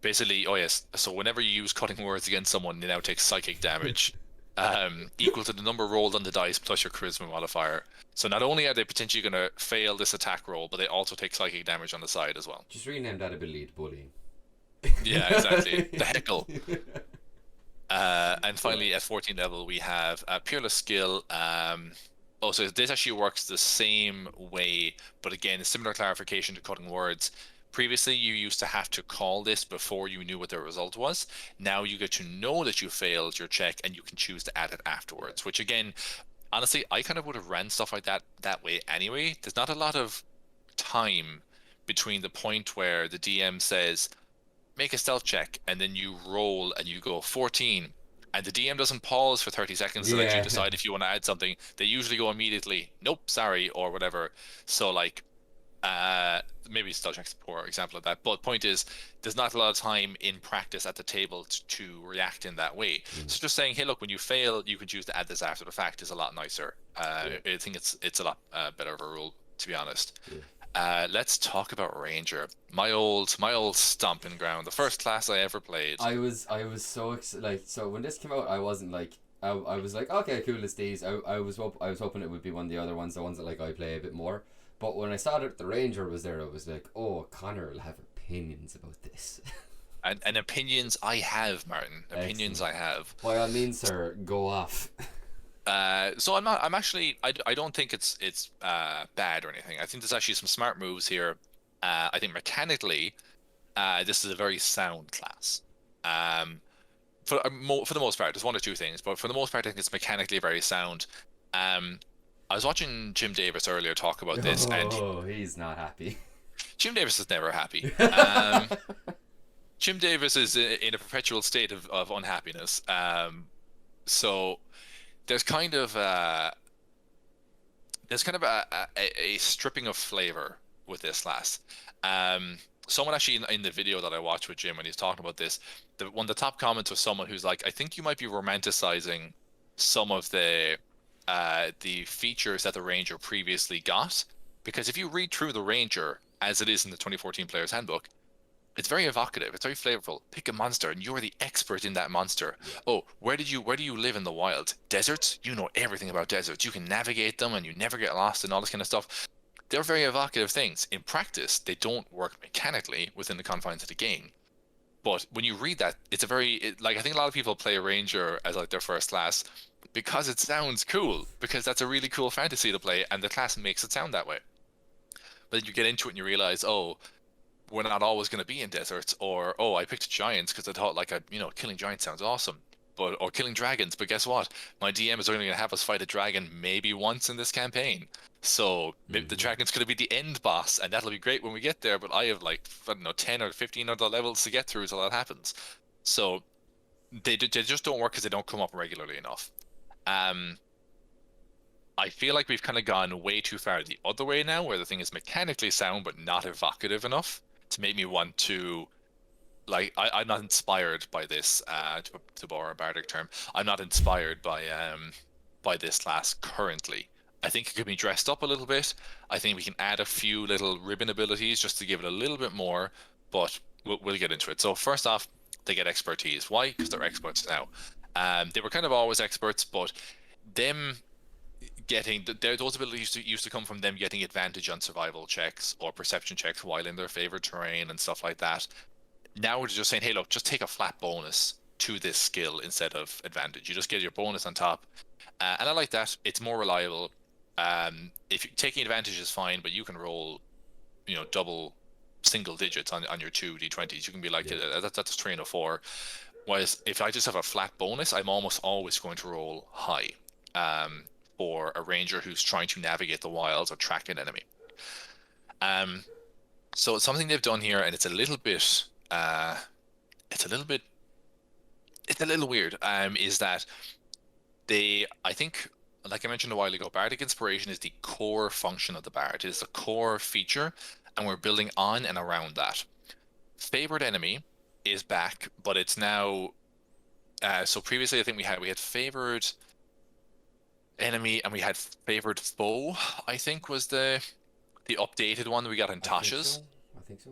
A: Basically, oh yes, so whenever you use cutting words against someone, you now take psychic damage, equal to the number rolled on the dice plus your charisma modifier. So not only are they potentially going to fail this attack roll, but they also take psychic damage on the side as well.
B: Just rename that ability to bullying.
A: Yeah, exactly. The heckle. And finally, at 14th level, we have Peerless Skill. So this actually works the same way, but again, a similar clarification to cutting words. Previously, you used to have to call this before you knew what the result was. Now you get to know that you failed your check, and you can choose to add it afterwards, which again, honestly, I kind of would have ran stuff like that way anyway. There's not a lot of time between the point where the DM says, make a stealth check, and then you roll and you go 14. And the DM doesn't pause for 30 seconds to let you decide if you want to add something. They usually go immediately, nope, sorry, or whatever. So like, maybe stealth check's a poor example of that. But point is, there's not a lot of time in practice at the table to react in that way. So just saying, hey, look, when you fail, you can choose to add this after the fact is a lot nicer. I think it's a lot better of a rule, to be honest. Let's talk about Ranger. My old stomping ground. The first class I ever played.
B: I was so excited. So when this came out, I wasn't like I was like, okay, cool, it's these. I was hoping it would be one of the other ones, the ones that like I play a bit more. But when I saw that the Ranger was there, I was like, oh, Connor will have opinions about this.
A: And opinions I have, Martin. Opinions
B: Excellent.
A: I have.
B: By all means, sir, go off.
A: So I'm actually I don't think it's bad or anything. I think there's actually some smart moves here. I think mechanically, this is a very sound class. For the most part, there's one or two things, but for the most part, I think it's mechanically very sound. I was watching Jim Davis earlier talk about this, and
B: he's not happy.
A: Jim Davis is never happy. Jim Davis is in a perpetual state of unhappiness. So there's kind of a stripping of flavor with this class. Someone actually in the video that I watched with Jim when he's talking about this, one of the top comments was someone who's like, I think you might be romanticizing some of the features that the Ranger previously got, because if you read through the Ranger as it is in the 2014 Player's Handbook, it's very evocative. It's very flavorful. Pick a monster, and you're the expert in that monster.
B: Yeah.
A: Oh, where do you live in the wild? Deserts? You know everything about deserts. You can navigate them, and you never get lost, and all this kind of stuff. They're very evocative things. In practice, they don't work mechanically within the confines of the game. But when you read that, it's I think a lot of people play a Ranger as like their first class because it sounds cool, because that's a really cool fantasy to play, and the class makes it sound that way. But then you get into it and you realize, oh, we're not always going to be in deserts, or oh, I picked giants because I thought killing giants sounds awesome, or killing dragons. But guess what? My DM is only going to have us fight a dragon maybe once in this campaign. So maybe the dragon's going to be the end boss, and that'll be great when we get there. But I have 10 or 15 other levels to get through till that happens. So they just don't work because they don't come up regularly enough. I feel like we've kind of gone way too far the other way now, where the thing is mechanically sound but not evocative enough to make me want to, I'm not inspired by this, to borrow a bardic term. I'm not inspired by this class currently. I think it could be dressed up a little bit. I think we can add a few little ribbon abilities just to give it a little bit more, but we'll get into it. So first off, they get expertise. Why? Because they're experts now. They were kind of always experts, but them getting those abilities used to come from them getting advantage on survival checks or perception checks while in their favorite terrain and stuff like that. Now we're just saying, hey, look, just take a flat bonus to this skill instead of advantage. You just get your bonus on top, and I like that. It's more reliable. If taking advantage is fine, but you can roll, double single digits on your 2d20s. You can be like, that's 3 and a 4. Whereas if I just have a flat bonus, I'm almost always going to roll high. For a Ranger who's trying to navigate the wilds or track an enemy. So it's something they've done here, and it's a little weird, is that I think like I mentioned a while ago, Bardic Inspiration is the core function of the Bard. It is a core feature, and we're building on and around that. Favorite enemy is back, but it's now. So previously, I think we had favored enemy and we had favored foe. I think was the updated one that we got in
B: I think
A: Tasha's.
B: so. I think so.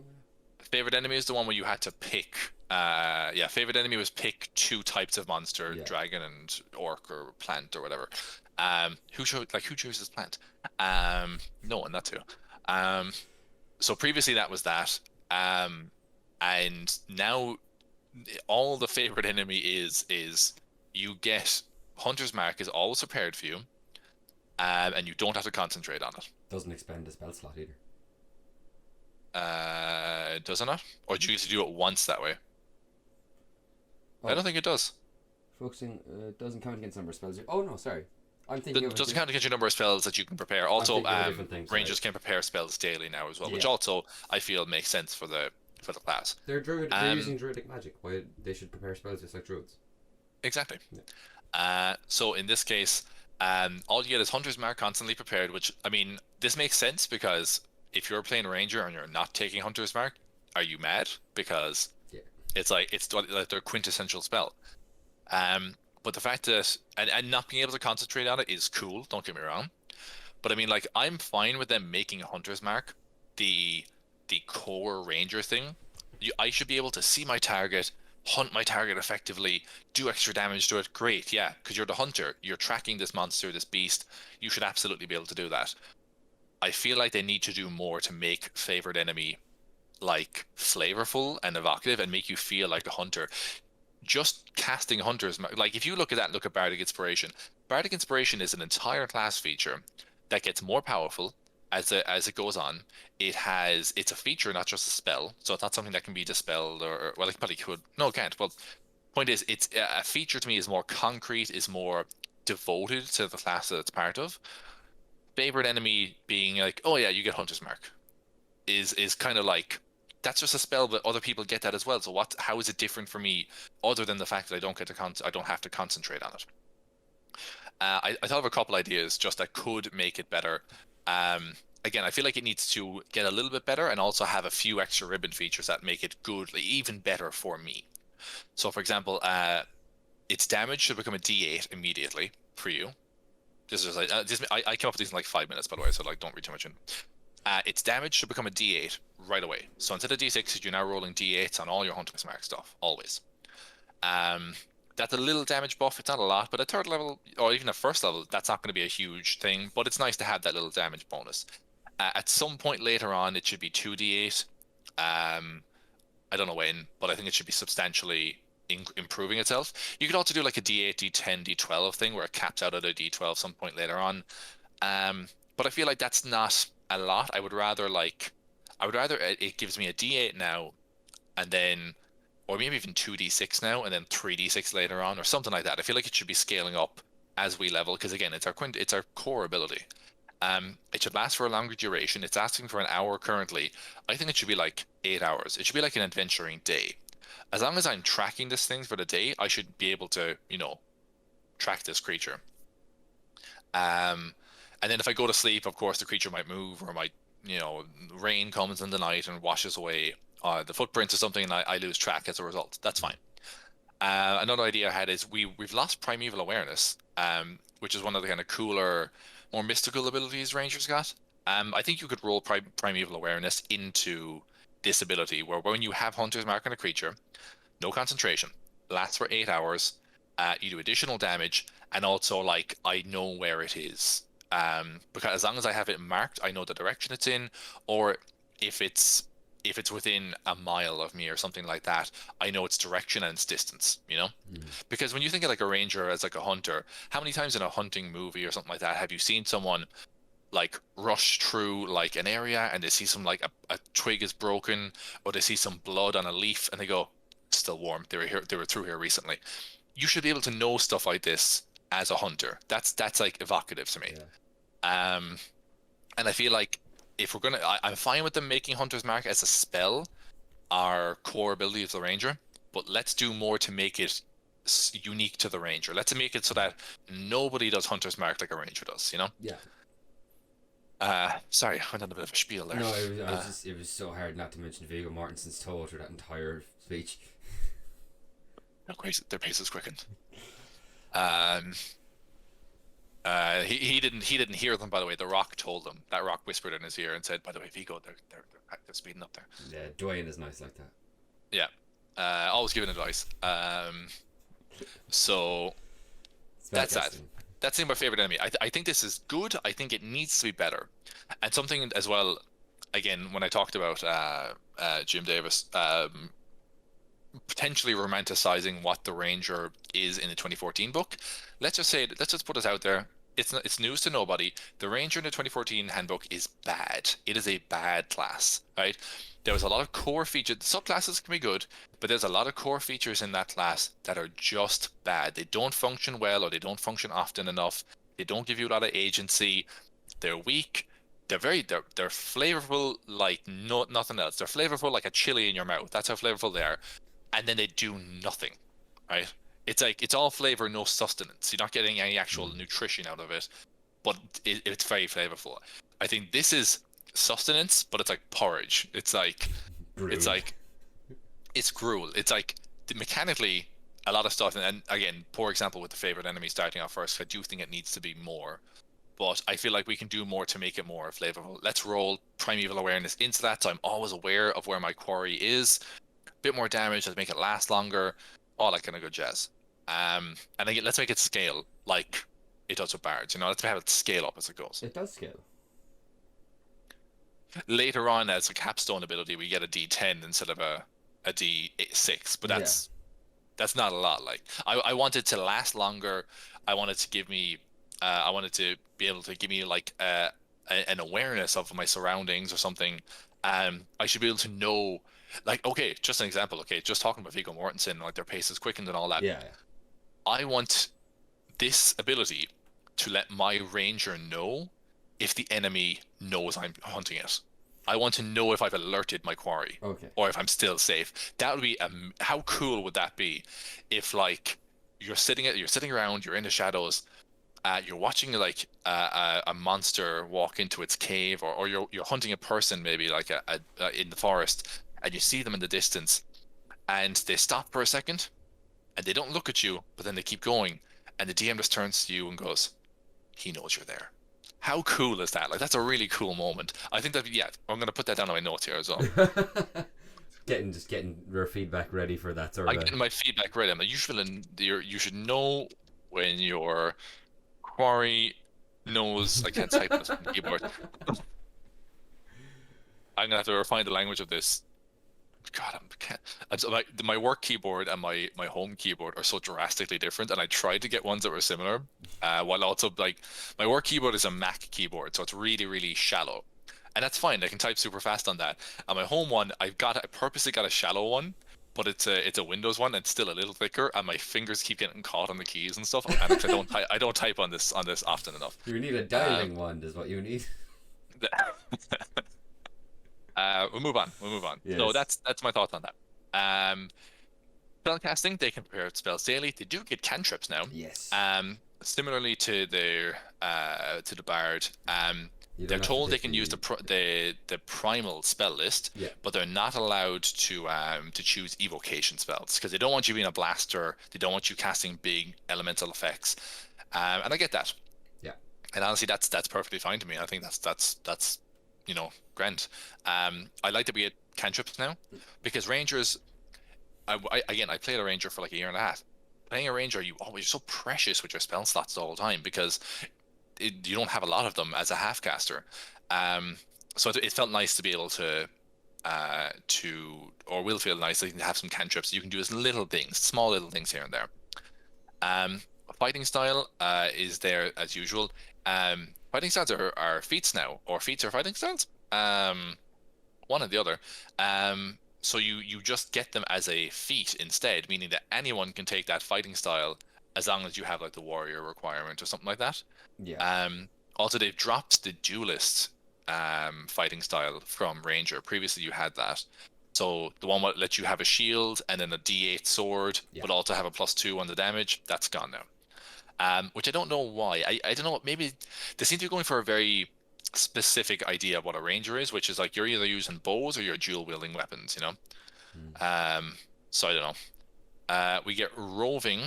A: Favorite enemy is the one where you had to pick. Yeah, favorite enemy was pick two types of monster,
B: Yeah.
A: dragon and orc or plant or whatever. Who chooses plant? No one, that too. Um, so previously that was that. And now all the favorite enemy is you get Hunter's Mark is always prepared for you, and you don't have to concentrate on it.
B: Doesn't expend a spell slot either.
A: Does it not? Or do you get to do it once that way? I
B: Oh,
A: don't think it does.
B: focusing doesn't count against number of spells. Oh no, sorry. I'm thinking
A: It
B: of
A: doesn't count against your number of spells that you can prepare. Also,
B: thinking of a different thing, sorry.
A: Rangers can prepare spells daily now as well, which
B: Yeah.
A: also I feel makes sense for the class.
B: They're using druidic magic. Why they should prepare spells just like druids?
A: Exactly.
B: Yeah.
A: So in this case, all you get is Hunter's Mark constantly prepared, which, I mean, this makes sense because if you're playing Ranger and you're not taking Hunter's Mark, are you mad? Because
B: Yeah.
A: it's like their quintessential spell. But the fact that and not being able to concentrate on it is cool, don't get me wrong. But I mean, like, I'm fine with them making a Hunter's Mark the core Ranger thing. I should be able to see my target, hunt my target effectively, do extra damage to it. Great, yeah, because you're the hunter. You're tracking this monster, this beast. You should absolutely be able to do that. I feel like they need to do more to make favorite enemy like flavorful and evocative and make you feel like a hunter. Just casting hunters, like if you look at Bardic Inspiration. Bardic Inspiration is an entire class feature that gets more powerful as it goes on. It's a feature, not just a spell, so it's not something that can be dispelled or well, it probably could. No, it can't. Well, point is, it's a feature to me is more concrete, is more devoted to the class that it's part of. Favorite enemy being like, oh yeah, you get Hunter's Mark, is kind of like that's just a spell, but other people get that as well. So how is it different for me, other than the fact that I don't have to concentrate on it? I thought of a couple ideas just that could make it better. Again, I feel like it needs to get a little bit better and also have a few extra ribbon features that make it good, like, even better for me. So, for example, its damage should become a D8 immediately for you. This is like I came up with these in like 5 minutes, by the way, so like don't read too much in. Its damage should become a D8 right away. So instead of D6s, you're now rolling D8s on all your Hunter's Mark stuff, always. That's a little damage buff. It's not a lot, but at third level or even at first level, that's not going to be a huge thing. But it's nice to have that little damage bonus. At some point later on, it should be 2d8. I don't know when, but I think it should be substantially improving itself. You could also do like a d8, d10, d12 thing where it caps out at a d12 some point later on. But I feel like that's not a lot. I would rather it gives me a d8 now, and then, or maybe even 2d6 now, and then 3d6 later on, or something like that. I feel like it should be scaling up as we level, because again, it's our core ability. It should last for a longer duration. It's asking for an hour currently. I think it should be like 8 hours. It should be like an adventuring day. As long as I'm tracking this thing for the day, I should be able to, track this creature. And then if I go to sleep, of course, the creature might move or might, rain comes in the night and washes away the footprints or something, and I lose track as a result. That's fine. Another idea I had is we've lost Primeval Awareness, which is one of the kind of cooler, more mystical abilities Rangers got. I think you could roll Primeval Awareness into this ability, where when you have Hunter's Mark on a creature, no concentration, lasts for 8 hours, you do additional damage, and also, like, I know where it is. Because as long as I have it marked, I know the direction it's in, or if it's within a mile of me or something like that, I know its direction and its distance, Because when you think of like a ranger as like a hunter, how many times in a hunting movie or something like that have you seen someone like rush through like an area and they see some like a twig is broken, or they see some blood on a leaf and they go, still warm, they were through here recently. You should be able to know stuff like this as a hunter. That's like evocative to me. Yeah. And I feel like if we're gonna, I'm fine with them making Hunter's Mark as a spell, our core ability of the Ranger, but let's do more to make it unique to the ranger. Let's make it so that nobody does hunter's mark like a ranger does, you know?
B: Yeah.
A: Sorry, I went on a bit of a spiel there.
B: No, it was so hard not to mention Viggo Mortensen's toe through that entire speech.
A: Their pace is quickened. He didn't hear them, by the way. The Rock told them. That Rock whispered in his ear and said, "By the way, Viggo, they're speeding up there."
B: Yeah, Dwayne is nice like that.
A: Yeah, always giving advice. So that's that. That's my favorite enemy. I think this is good. I think it needs to be better, and something as well. Again, when I talked about Jim Davis, potentially romanticizing what the Ranger is in the 2014 book. Let's just put it out there. It's news to nobody. The Ranger in the 2014 handbook is bad. It is a bad class, right? There was a lot of core features. The subclasses can be good, but there's a lot of core features in that class that are just bad. They don't function well, or they don't function often enough. They don't give you a lot of agency. They're weak. They're flavorful like nothing else. They're flavorful like a chili in your mouth. That's how flavorful they are. And then they do nothing, right? It's like it's all flavor, no sustenance. You're not getting any actual nutrition out of it, but it's very flavorful. I think this is sustenance, but it's like porridge. It's like it's gruel. It's like mechanically a lot of stuff. And again, poor example with the favorite enemy starting off first. I do think it needs to be more, but I feel like we can do more to make it more flavorful. Let's roll Primeval Awareness into that, so I'm always aware of where my quarry is. Bit more damage to make it last longer, all that kind of good jazz. And again, let's make it scale like it does with bards. You know, let's have it scale up as it goes.
B: It does scale.
A: Later on, as a capstone ability, we get a D10 instead of a D6, but that's not a lot. Like I wanted to last longer. I wanted to give me, I wanted to be able to give me like an awareness of my surroundings or something. I should be able to know. Like, okay, just an example. Okay, just talking about Viggo Mortensen, like their pace is quickened and all that.
B: Yeah.
A: I want this ability to let my ranger know if the enemy knows I'm hunting it. I want to know if I've alerted my quarry, or if I'm still safe. That would be how cool would that be? If like you're sitting around, you're in the shadows, you're watching like a monster walk into its cave, or you're hunting a person maybe like in the forest. And you see them in the distance, and they stop for a second, and they don't look at you, but then they keep going, and the DM just turns to you and goes, "He knows you're there." How cool is that? Like, that's a really cool moment. I think that, yeah, I'm going to put that down on my notes here as well.
B: getting your feedback ready for that sort of.
A: I'm getting my feedback ready. You should know when your quarry knows. I can't type this on the keyboard. I'm gonna have to refine the language of this. God, my work keyboard and my home keyboard are so drastically different, and I tried to get ones that were similar, while also like my work keyboard is a Mac keyboard, so it's really, really shallow, and that's fine. I can type super fast on that. And my home one, I purposely got a shallow one, but it's a Windows one, and it's still a little thicker, and my fingers keep getting caught on the keys and stuff. And I don't type on this often enough.
B: You need a dialing wand, is what you need.
A: We'll move on. Yes. So that's my thoughts on that. Spellcasting, they can prepare spells daily. They do get cantrips now.
B: Yes.
A: Similarly to the bard, they're told they can use the primal spell list, but they're not allowed to choose evocation spells, because they don't want you being a blaster. They don't want you casting big elemental effects, and I get that.
B: Yeah.
A: And honestly, that's perfectly fine to me. I think that's grand. I like that we get cantrips now, because rangers, I played a ranger for like a year and a half. Playing a ranger, you're so precious with your spell slots the whole time, because you don't have a lot of them as a half caster. So it felt nice to be able to will feel nice to have some cantrips. You can do as small little things here and there. Fighting style is there as usual. Fighting styles are feats now, or feats are fighting styles. One or the other. So you just get them as a feat instead, meaning that anyone can take that fighting style as long as you have like the warrior requirement or something like that.
B: Yeah.
A: Also, they've dropped the duelist fighting style from ranger. Previously, you had that. So the one that lets you have a shield and then a D8 sword,
B: Yeah.
A: but also have a +2 on the damage, that's gone now. Which I don't know why. I don't know. Maybe they seem to be going for a very specific idea of what a ranger is, which is like you're either using bows or you're dual wielding weapons, you know? So I don't know. We get roving.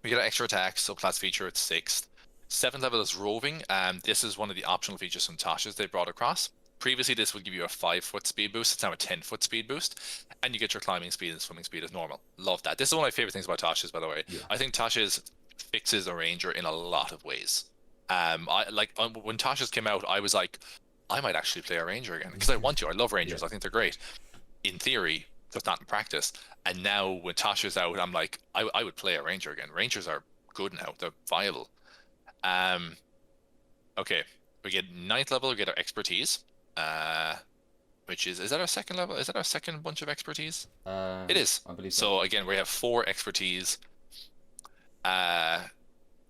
A: We get an extra attack, subclass feature at 6th. 7th level is roving. This is one of the optional features from Tasha's they brought across. Previously, this would give you a 5-foot speed boost. It's now a 10-foot speed boost, and you get your climbing speed and swimming speed as normal. Love that. This is one of my favorite things about Tasha's, by the way.
B: Yeah.
A: I think Tasha's fixes a ranger in a lot of ways. I like when Tasha's came out, I was like, I might actually play a ranger again because I want to. I love rangers.
B: Yeah.
A: I think they're great. In theory, just not in practice. And now when Tasha's out, I'm like, I would play a ranger again. Rangers are good now. They're viable. Okay, we get 9th level. We get our expertise. Which is that our second level? Is that our second bunch of expertise? It is.
B: I believe
A: So again, we have 4 expertise.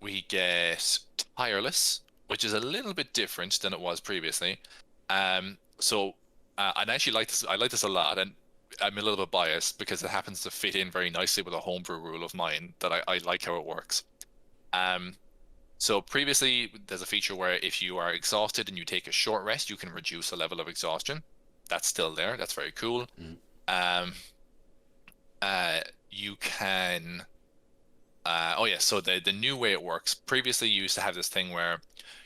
A: We get tireless, which is a little bit different than it was previously. So I actually like this. I like this a lot, and I'm a little bit biased because it happens to fit in very nicely with a homebrew rule of mine that I like how it works. So previously, there's a feature where if you are exhausted and you take a short rest, you can reduce the level of exhaustion. That's still there. That's very cool. You can. Oh yeah. So the new way it works. Previously, you used to have this thing where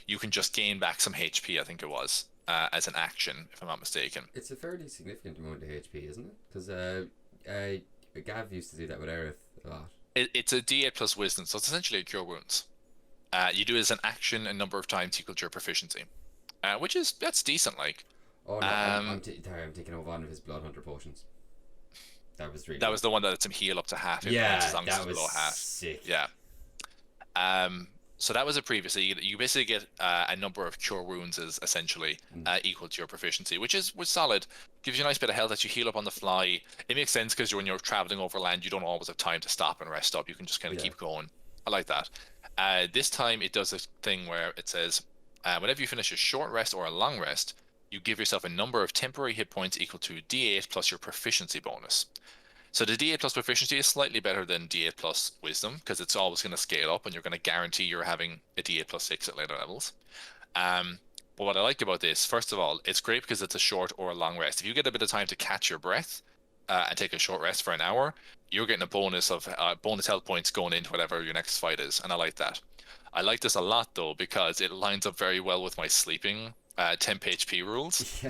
A: you can just gain back some HP. I think it was as an action, if I'm not mistaken.
B: It's a fairly significant amount of HP, isn't it? Because Gav used to do that with Aerith a lot.
A: It's a D8 plus wisdom, so it's essentially a cure wounds. You do it as an action a number of times equal to your proficiency, which is that's decent. Like,
B: Oh no, I'm taking over one of his Blood Hunter potions. That was really.
A: That was the one that lets him heal up to half. As long as
B: that
A: it's
B: was
A: below half.
B: sick.
A: Yeah. So that was it previously. You basically get a number of cure wounds as essentially equal to your proficiency, which was solid. Gives you a nice bit of health that you heal up on the fly. It makes sense because when you're traveling over land, you don't always have time to stop and rest up. You can just kind of keep going. I like that. This time it does this thing where it says, whenever you finish a short rest or a long rest, you give yourself a number of temporary hit points equal to D8 plus your proficiency bonus. So the D8 plus proficiency is slightly better than D8 plus wisdom because it's always going to scale up and you're going to guarantee you're having a D8 plus 6 at later levels. But what I like about this, first of all, it's great because it's a short or a long rest. If you get a bit of time to catch your breath and take a short rest for an hour, you're getting a bonus of bonus health points going into whatever your next fight is, and I like that. I like this a lot though because it lines up very well with my sleeping temp HP rules.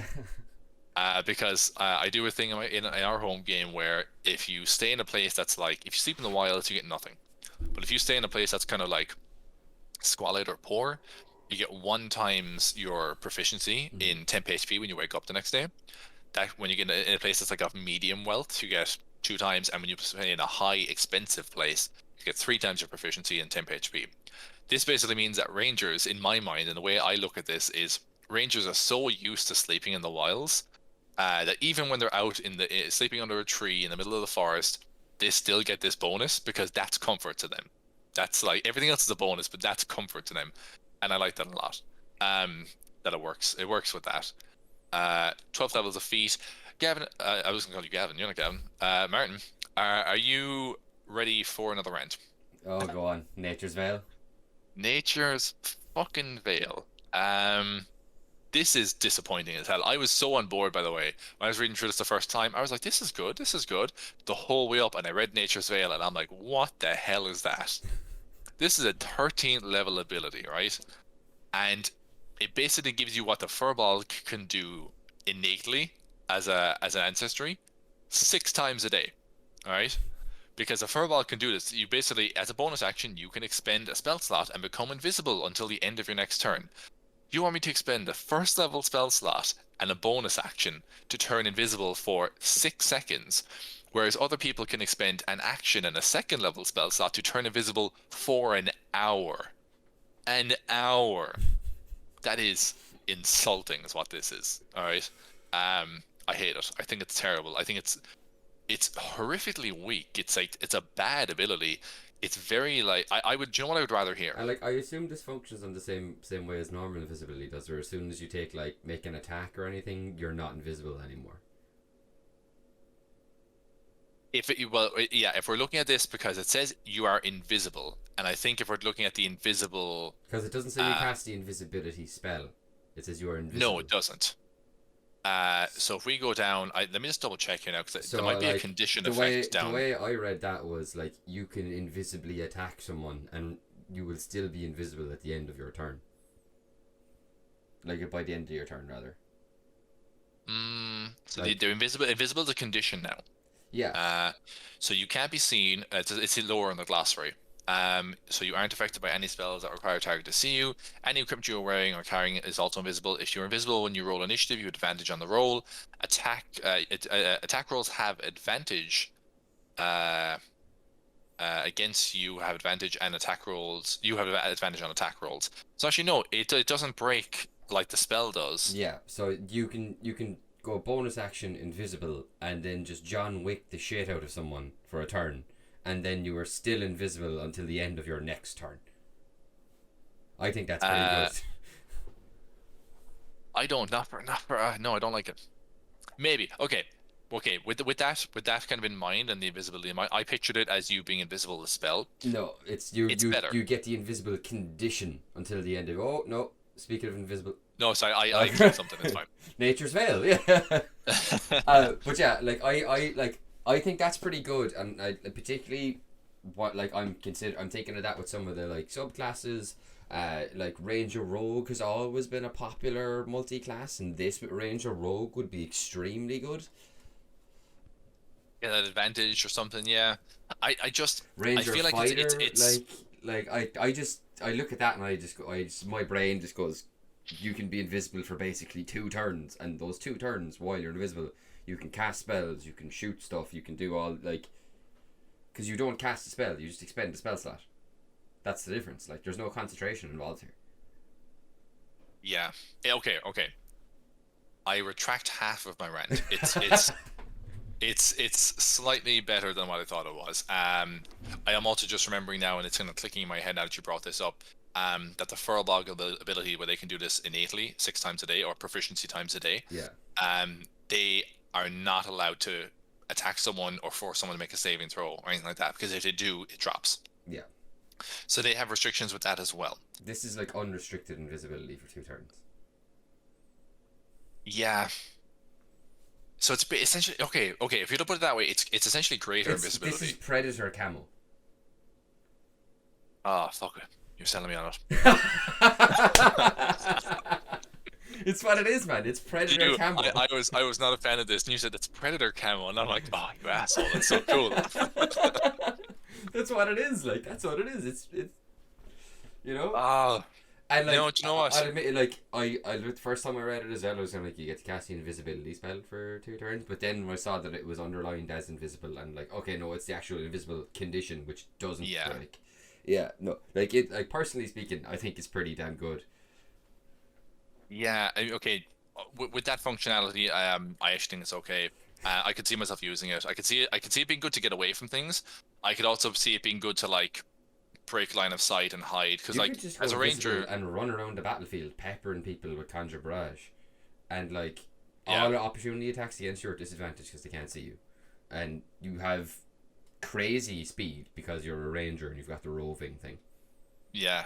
A: Because I do a thing in our home game where if you stay in a place that's like, if you sleep in the wilds, you get nothing. But if you stay in a place that's kind of like squalid or poor, you get 1 times your proficiency in temp HP when you wake up the next day. That when you get in a place that's like of medium wealth, you get 2 times, and when you stay in a high expensive place, you get 3 times your proficiency in temp HP. This basically means that rangers, in my mind, and the way I look at this is, rangers are so used to sleeping in the wilds that even when they're out in the sleeping under a tree in the middle of the forest, they still get this bonus because that's comfort to them. That's like everything else is a bonus, but that's comfort to them, and I like that a lot. That it works. It works with that. 12 levels of feat. Gavin, I was gonna call you Gavin. You're not Gavin. Martin, are you ready for another round?
B: Oh, go on. Nature's Veil.
A: Nature's fucking Veil. This is disappointing as hell. I was so on board, by the way. When I was reading through this the first time, I was like, this is good, this is good. The whole way up, and I read Nature's Veil, and I'm like, what the hell is that? This is a 13th level ability, right? And it basically gives you what the Furball can do innately as an ancestry 6 times a day, all right? Because a Furball can do this. You basically, as a bonus action, you can expend a spell slot and become invisible until the end of your next turn. You want me to expend a 1st level spell slot and a bonus action to turn invisible for 6 seconds, whereas other people can expend an action and a 2nd level spell slot to turn invisible for an hour. An hour. That is insulting, is what this is. All right. I hate it. I think it's terrible. I think it's horrifically weak. It's like it's a bad ability. It's very like I would. Do you know what I would rather hear?
B: I assume this functions on the same way as normal invisibility does, where as soon as you make an attack or anything, you're not invisible anymore.
A: if we're looking at this because it says you are invisible, and I think if we're looking at the invisible,
B: Because it doesn't say you cast the invisibility spell. It says you are
A: no,
B: invisible.
A: it doesn't. So if we go down, let me just double check here now because
B: So
A: there might be a
B: like
A: condition
B: the
A: effect down.
B: way I read that was like you can invisibly attack someone and you will still be invisible at the end of your turn. Like by the end of your turn, rather.
A: So
B: Like-
A: they're invisible. Invisible is a condition now.
B: Yeah.
A: So you can't be seen. It's lower on the glossary. So you aren't affected by any spells that require a target to see you. Any equipment you are wearing or carrying is also invisible. If you're invisible when you roll initiative, you have advantage on the roll. Attack rolls have advantage. Against you have advantage, and attack rolls you have advantage on attack rolls. So actually, no, it doesn't break like the spell does.
B: Yeah. So you can go bonus action invisible and then just John Wick the shit out of someone for a turn, and then you are still invisible until the end of your next turn. I think that's pretty good.
A: I don't. Not for. No, I don't like it. Maybe. Okay. With that kind of in mind and the invisibility in mind, I pictured it as you being invisible to spell.
B: No, it's you.
A: It's
B: you
A: better.
B: You get the invisible condition until the end of. Oh no! Speaking of invisible.
A: No, sorry, I said something. It's fine.
B: Nature's veil, yeah. But yeah, like I think that's pretty good, and I particularly what like I'm thinking of that with some of the like subclasses. Like Ranger Rogue has always been a popular multi-class, and this with Ranger Rogue would be extremely good.
A: Yeah, that advantage or something. Yeah, I just
B: Ranger
A: I feel like
B: Fighter,
A: it's
B: I look at that and my brain just goes, you can be invisible for basically 2 turns, and those 2 turns while you're invisible, you can cast spells, you can shoot stuff, you can do all like, because you don't cast a spell, you just expend a spell slot. That's the difference. Like, there's no concentration involved here.
A: Yeah. Okay. I retract half of my rant. It's slightly better than what I thought it was. I am also just remembering now, and it's kind of clicking in my head now that you brought this up, that the Furbolg ability, where they can do this innately 6 times a day or proficiency times a day.
B: Yeah.
A: They are not allowed to attack someone or force someone to make a saving throw or anything like that, because if they do, it drops.
B: Yeah.
A: So they have restrictions with that as well.
B: This is like unrestricted invisibility for 2 turns.
A: Yeah. So it's essentially okay. If you don't put it that way, it's essentially greater invisibility.
B: This is Predator camo.
A: Oh, fuck it. You're selling me on it.
B: It's what it is, man. It's Predator camo.
A: I was not a fan of this, and you said it's Predator camo, and I'm like, oh, you asshole! That's so cool.
B: That's what it is. Like, that's what it is. It's you know.
A: Oh.
B: And like,
A: do you know what?
B: I'll admit, like, I the first time I read it as well, I was kind of like, you get to cast the invisibility spell for 2 turns. But then when I saw that it was underlined as invisible, and like, okay, no, it's the actual invisible condition, which doesn't break. Yeah, no, like it. Like, personally speaking, I think it's pretty damn good.
A: Yeah. Okay. With that functionality, I actually think it's okay. I could see myself using it. I could see it being good to get away from things. I could also see it being good to like break line of sight and hide, because like as a ranger
B: and run around the battlefield peppering people with conjure barrage, and like all the opportunity attacks against you are disadvantage because they can't see you, and you have crazy speed because you're a ranger and you've got the roving thing.
A: Yeah.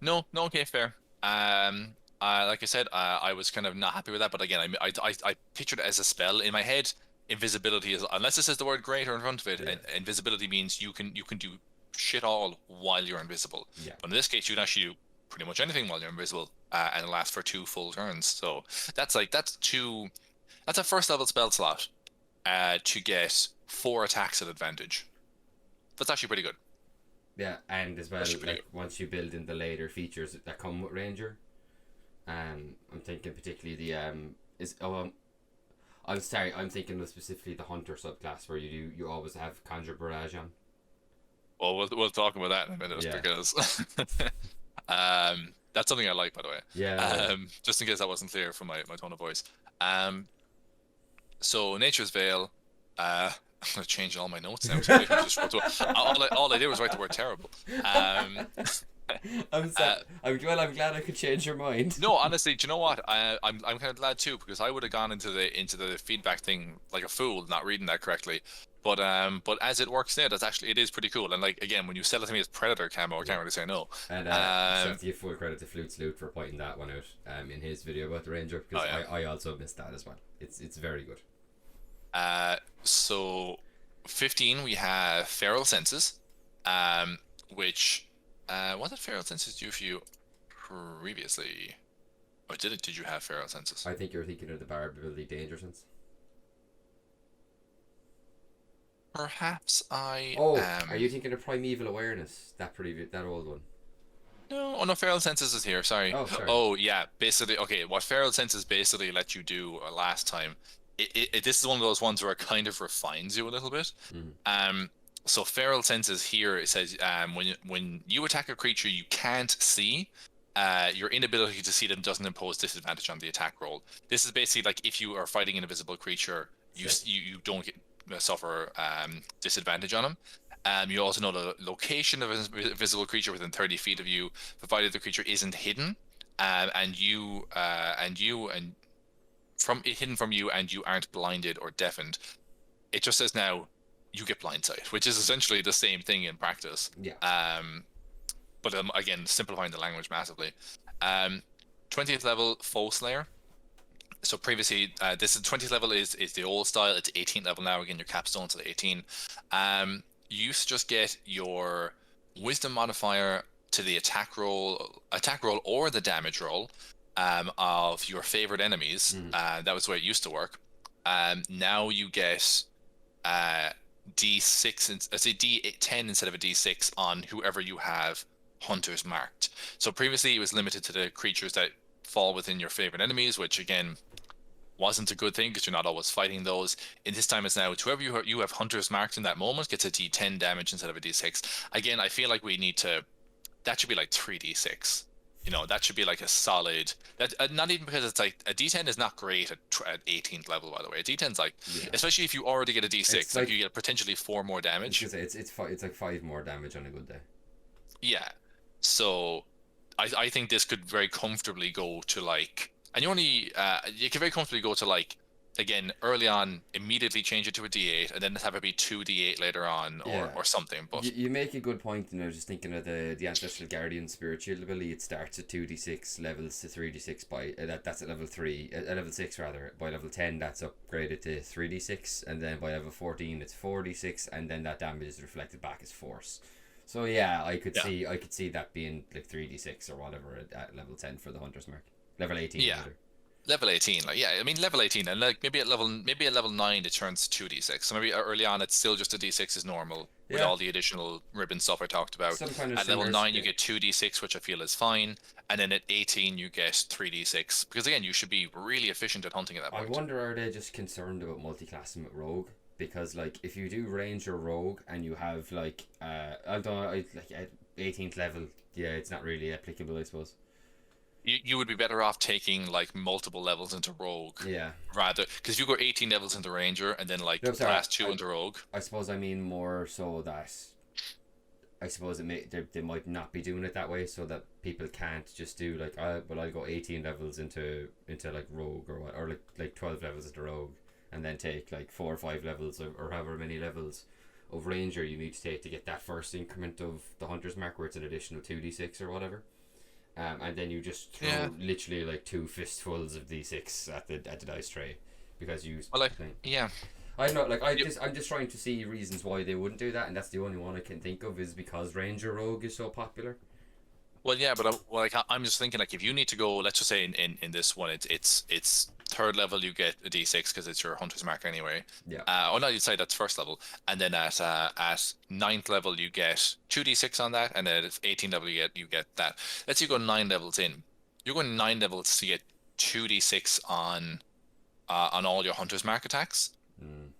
A: No, okay, fair. Like I said, I was kind of not happy with that, but again, I pictured it as a spell in my head. Invisibility is, unless it says the word greater in front of it, invisibility means you can do shit all while you're invisible.
B: Yeah.
A: But in this case, you can actually do pretty much anything while you're invisible, and it lasts for 2 full turns. So that's a first level spell slot to get 4 attacks at advantage. That's actually pretty good.
B: Yeah, and as well, like, once you build in the later features that come with Ranger, I'm thinking particularly the I'm thinking of specifically the Hunter subclass, where you always have Conjure Barrage on.
A: Well, we'll talk about that in a minute, because that's something I like, by the way.
B: Yeah.
A: Just in case that wasn't clear from my tone of voice. So Nature's Veil. I'm gonna change all my notes now. So all I did was write the word terrible. Uh,
B: I'm glad I could change your mind.
A: no, honestly, do you know what? I'm kind of glad too because I would have gone into the feedback thing like a fool, not reading that correctly. But as it works now, it is pretty cool. And like again, when you sell it to me as Predator camo, I
B: Yeah.
A: can't really say no.
B: And just have
A: Um,
B: to give full credit to Flute Salute for pointing that one out in his video about the Ranger because
A: oh yeah.
B: I also missed that as well. It's very good.
A: So 15 we have Feral Senses, which what did Feral Senses do for you previously? Or did you have Feral Senses?
B: I think you're thinking of the Barb ability Danger Sense.
A: Perhaps I
B: Oh, are
A: am.
B: you thinking of Primeval Awareness? That old one.
A: No, oh no, Feral Senses is here. Sorry.
B: Oh, sorry.
A: Oh yeah, basically, okay. What Feral Senses basically let you do last time. This is one of those ones where it kind of refines you a little bit.
B: Mm.
A: So Feral Senses here it says when you attack a creature you can't see, your inability to see them doesn't impose disadvantage on the attack roll. This is basically like if you are fighting an invisible creature, you don't get, suffer disadvantage on them. You also know the location of a visible creature within 30 feet of you, provided the creature isn't hidden, and from hidden from you, and you aren't blinded or deafened. It just says now you get blindsight, which is essentially the same thing in practice.
B: Yeah.
A: But again, simplifying the language massively. 20th level Foe Slayer. So previously, this is 20th level is the old style. It's 18th level now. Again, your capstone to the 18. You used to just get your wisdom modifier to the attack roll or the damage roll of your favorite enemies. That was the way it used to work. Now you get D6, I say D10 instead of a D6 on whoever you have hunters marked. So previously it was limited to the creatures that fall within your favorite enemies, which again wasn't a good thing because you're not always fighting those. In this time, it's now whoever you have hunters marked in that moment gets a D10 damage instead of a D6. Again, I feel like we need to. That should be like 3d6. You know, that should be like a solid. That not even because it's like a D10 is not great at 18th level. By the way, a D10's like,
B: Yeah.
A: especially if you already get a D6,
B: It's
A: like
B: like-
A: you get potentially 4 more damage.
B: It's like 5 more damage on a good day.
A: Yeah. So I think this could very comfortably go to like, and you can very comfortably go to like, again, early on, immediately change it to a D8 and then have it be 2d8 later on
B: Yeah.
A: or something. But
B: You make a good point, and I was just thinking of the Ancestral Guardian Spiritual ability. It starts at 2d6, levels to 3d6 by that's at level 3, at level 6 rather. By level 10, that's upgraded to 3d6, and then by level 14, it's 4d6, and then that damage is reflected back as force. So yeah, I could see that being like 3d6 or whatever at level 10 for the Hunter's Mark. Level 18.
A: Yeah.
B: Rather.
A: Level 18, like yeah, I mean level 18, and like maybe at level 9 it turns to 2d6. So maybe early on it's still just a d6 is normal with
B: Yeah.
A: all the additional ribbon stuff I talked about.
B: Some kind of
A: At level
B: similar
A: 9 you
B: split.
A: get 2d6, which I feel is fine, and then at 18 you get 3d6 because again you should be really efficient at hunting at that
B: I
A: point.
B: wonder, are they just concerned about multi-classing with Rogue? Because like if you do Ranger Rogue and you have like like at 18th level, yeah, it's not really applicable, I suppose.
A: You would be better off taking like multiple levels into Rogue
B: Yeah.
A: rather because if you go 18 levels into Ranger and then like
B: No, sorry,
A: last 2 into Rogue.
B: I suppose I mean more so that I suppose they might not be doing it that way, so that people can't just do like I'll go 18 levels into like Rogue or what, or like 12 levels into Rogue, and then take like 4 or 5 levels or however many levels of Ranger you need to take to get that first increment of the Hunter's Mark, where it's an additional 2d6 or whatever. And then you just throw literally like 2 fistfuls of d6 at the dice tray because you.
A: Well, like yeah.
B: I know, like I'm just trying to see reasons why they wouldn't do that, and that's the only one I can think of is because Ranger Rogue is so popular.
A: Well, yeah, but I'm just thinking like if you need to go, let's just say in this one, it's third level you get a D6 because it's your hunter's mark anyway.
B: Yeah.
A: Oh no, you'd say that's first level, and then at ninth level you get 2d6 on that, and then at 18th level you get that. Let's say you go 9 levels in, you're going 9 levels to get 2d6 on all your hunter's mark attacks,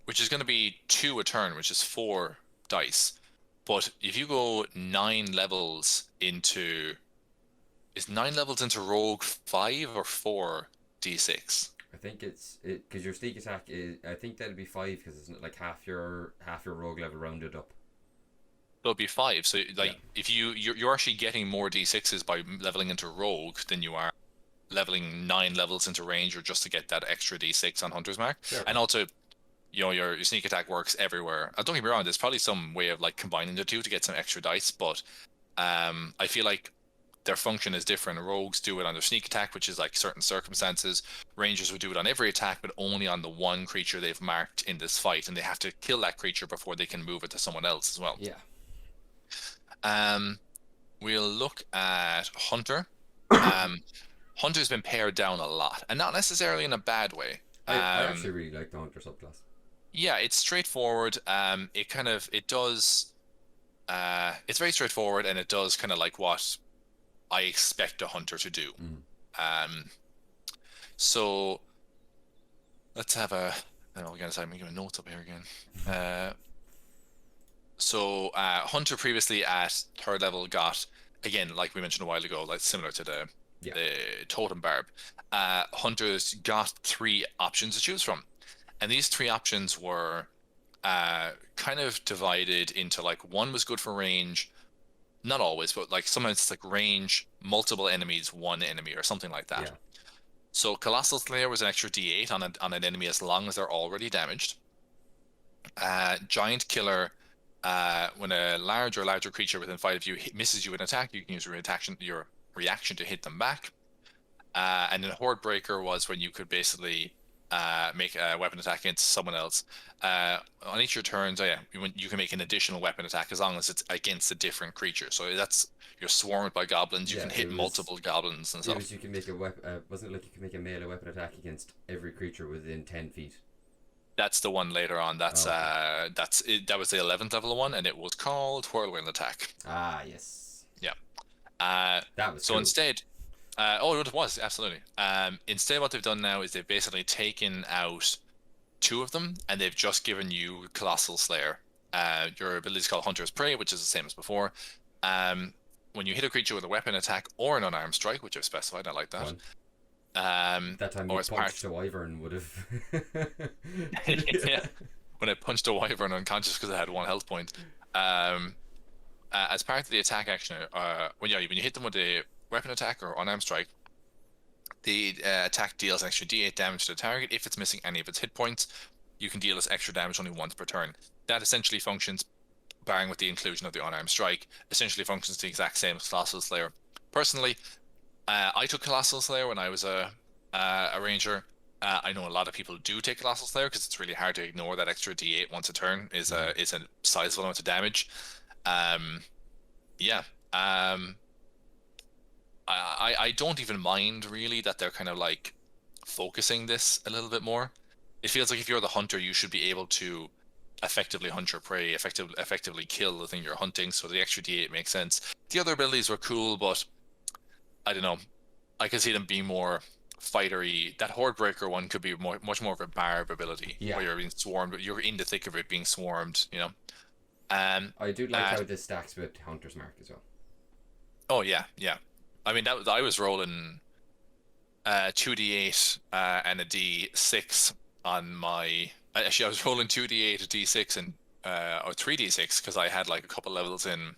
A: which is going to be 2 a turn, which is 4 dice. But if you go 9 levels into... Is 9 levels into Rogue 5 or 4 D6?
B: I think it's because your sneak attack is. I think that'll be 5 because it's like half your Rogue level rounded up.
A: it'll be 5. So like if you're actually getting more d6s by leveling into rogue than you are leveling 9 levels into ranger just to get that extra d6 on hunter's mark.
B: Sure.
A: And also, your sneak attack works everywhere. Don't get me wrong, there's probably some way of like combining the two to get some extra dice, but I feel like their function is different. Rogues do it on their sneak attack, which is like certain circumstances. Rangers would do it on every attack, but only on the one creature they've marked in this fight, and they have to kill that creature before they can move it to someone else as well.
B: Yeah.
A: We'll look at Hunter. Hunter's been pared down a lot, and not necessarily in a bad way.
B: I actually really like the Hunter subclass.
A: Yeah, it's straightforward. It's very straightforward, and it does kind of like what I expect a hunter to do. So let's have a. Again, I'm making notes up here again. So hunter previously at 3rd level got, again, like we mentioned a while ago, like similar to the totem barb. Hunters got 3 options to choose from, and these 3 options were kind of divided into like, one was good for range, not always, but like sometimes it's like range, multiple enemies, 1 enemy, or something like that. So Colossal Slayer was an extra d8 on an enemy as long as they're already damaged. Giant Killer, when a larger creature within 5 of you misses you with an attack, you can use your reaction to hit them back. And then Horde Breaker was when you could basically make a weapon attack against someone else. On each of your turns, you can make an additional weapon attack as long as it's against a different creature. So that's, you're swarmed by goblins, you can hit multiple goblins and stuff.
B: You can make a weapon. Wasn't it like you can make a melee weapon attack against every creature within 10 feet?
A: That's the one later on. That's that's it. That was the 11th level one, and it was called Whirlwind Attack.
B: Ah, yes.
A: Yeah.
B: That was
A: so
B: cool.
A: Instead. It was absolutely. Instead, what they've done now is they've basically taken out 2 of them, and they've just given you Colossal Slayer. Your ability is called Hunter's Prey, which is the same as before. When you hit a creature with a weapon attack or an unarmed strike, which I've specified, I like that.
B: That time you punched a wyvern would have.
A: Yeah, when I punched a wyvern unconscious because I had 1 health point. As part of the attack action, when you hit them with a weapon attack or unarmed strike, the attack deals an extra d8 damage to the target. If it's missing any of its hit points, you can deal this extra damage only once per turn. That essentially functions, barring with the inclusion of the unarmed strike, essentially functions the exact same as Colossal Slayer. Personally, I took Colossal Slayer when I was a ranger. I know a lot of people do take Colossal Slayer because it's really hard to ignore that extra d8 once a turn is a sizable amount of damage. I don't even mind really that they're kind of like focusing this a little bit more. It feels like if you're the hunter, you should be able to effectively hunt your prey, effectively kill the thing you're hunting, so the extra d8 makes sense. The other abilities were cool, but I don't know. I can see them being more fightery. That Horde Breaker one could be much more of a barb ability, where you're being swarmed, you're in the thick of it being swarmed,
B: I do like how this stacks with Hunter's Mark as well.
A: Oh yeah. I mean, I was rolling 2d8 and a d6 on my. Actually, I was rolling 2d8, a d6, and or 3d6 because I had like a couple levels in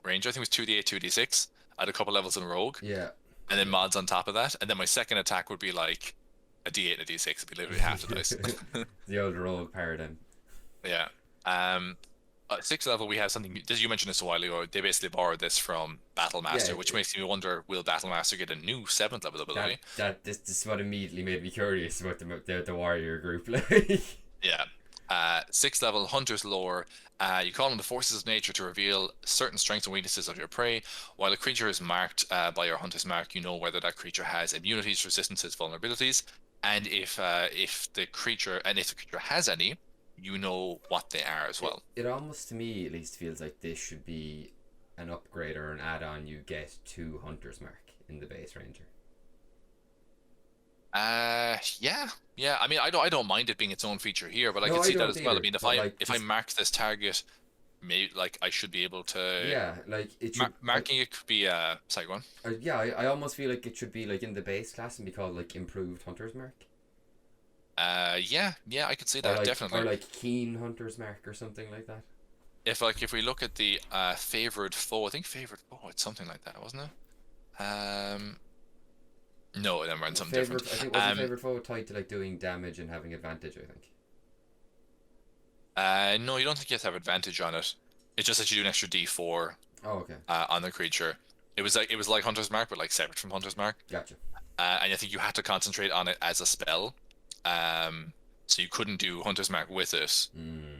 A: Ranger. I think it was 2d8, 2d6. I had a couple levels in Rogue.
B: Yeah.
A: And then mods on top of that, and then my second attack would be like a d8 and a d6. It'd be literally half the dice.
B: The old Rogue paradigm.
A: Yeah. 6th level, we have something. You mentioned this a while ago. They basically borrowed this from Battlemaster, which makes me wonder: will Battlemaster get a new 7th level ability?
B: This is what immediately made me curious about the warrior group.
A: Yeah. 6th level, Hunter's Lore. You call on the forces of nature to reveal certain strengths and weaknesses of your prey. While a creature is marked by your Hunter's Mark, you know whether that creature has immunities, resistances, vulnerabilities, and if the creature has any, you know what they are as well.
B: It almost, to me at least, feels like this should be an upgrade or an add-on you get to Hunter's Mark in the base Ranger.
A: Yeah. I mean, I don't mind it being its own feature here, but I can see that as well. I mean, if I mark this target, maybe like I should be able to.
B: Yeah, like it should.
A: Marking it could be sorry, go on.
B: I almost feel like it should be like in the base class and be called like Improved Hunter's Mark.
A: Yeah, I could see that, definitely.
B: Or like Keen Hunter's Mark or something like that.
A: if we look at the favored foe, I think favored foe, it's something like that, wasn't it? No, never mind, something different.
B: I think wasn't favored foe tied to like doing damage and having advantage. I think.
A: No, you don't think you have to have advantage on it. It's just that you do an extra D4
B: Oh, okay.
A: on the creature. It was like Hunter's Mark, but like separate from Hunter's Mark.
B: Gotcha.
A: And I think you had to concentrate on it as a spell. So you couldn't do Hunter's Mark with it.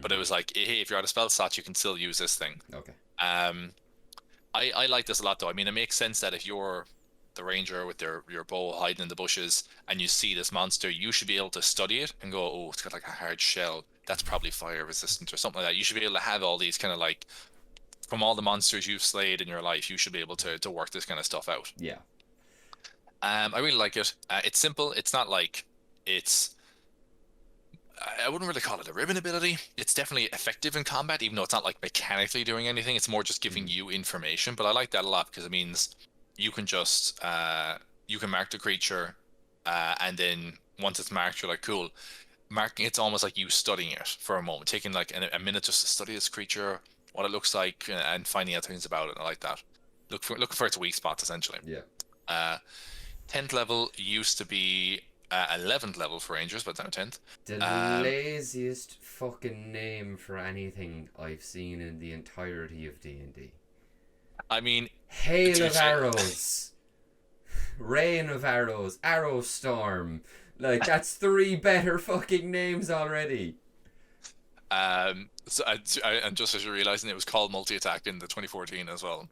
A: But it was like, hey, if you're out of spell slot, you can still use this thing.
B: Okay.
A: I like this a lot though. I mean, it makes sense that if you're the ranger with your bow hiding in the bushes and you see this monster, you should be able to study it and go, oh, it's got like a hard shell. That's probably fire resistant or something like that. You should be able to have all these kind of like, from all the monsters you've slayed in your life, you should be able to work this kind of stuff out.
B: Yeah.
A: I really like it. It's simple. It's not like it's. I wouldn't really call it a ribbon ability. It's definitely effective in combat, even though it's not like mechanically doing anything. It's more just giving you information. But I like that a lot because it means you can just you can mark the creature, and then once it's marked, you're like, cool. Marking it's almost like you studying it for a moment, taking like a minute just to study this creature, what it looks like, and finding out things about it. I like that. Looking for its weak spots essentially.
B: Yeah.
A: 10th level used to be 11th level for Rangers, but now 10th.
B: The laziest fucking name for anything I've seen in the entirety of D&D.
A: I mean,
B: Hail of Arrows, Rain of Arrows, Arrow Storm. Like, that's 3 better fucking names already.
A: So and just as you're realizing, it was called multi-attack in the 2014 as well.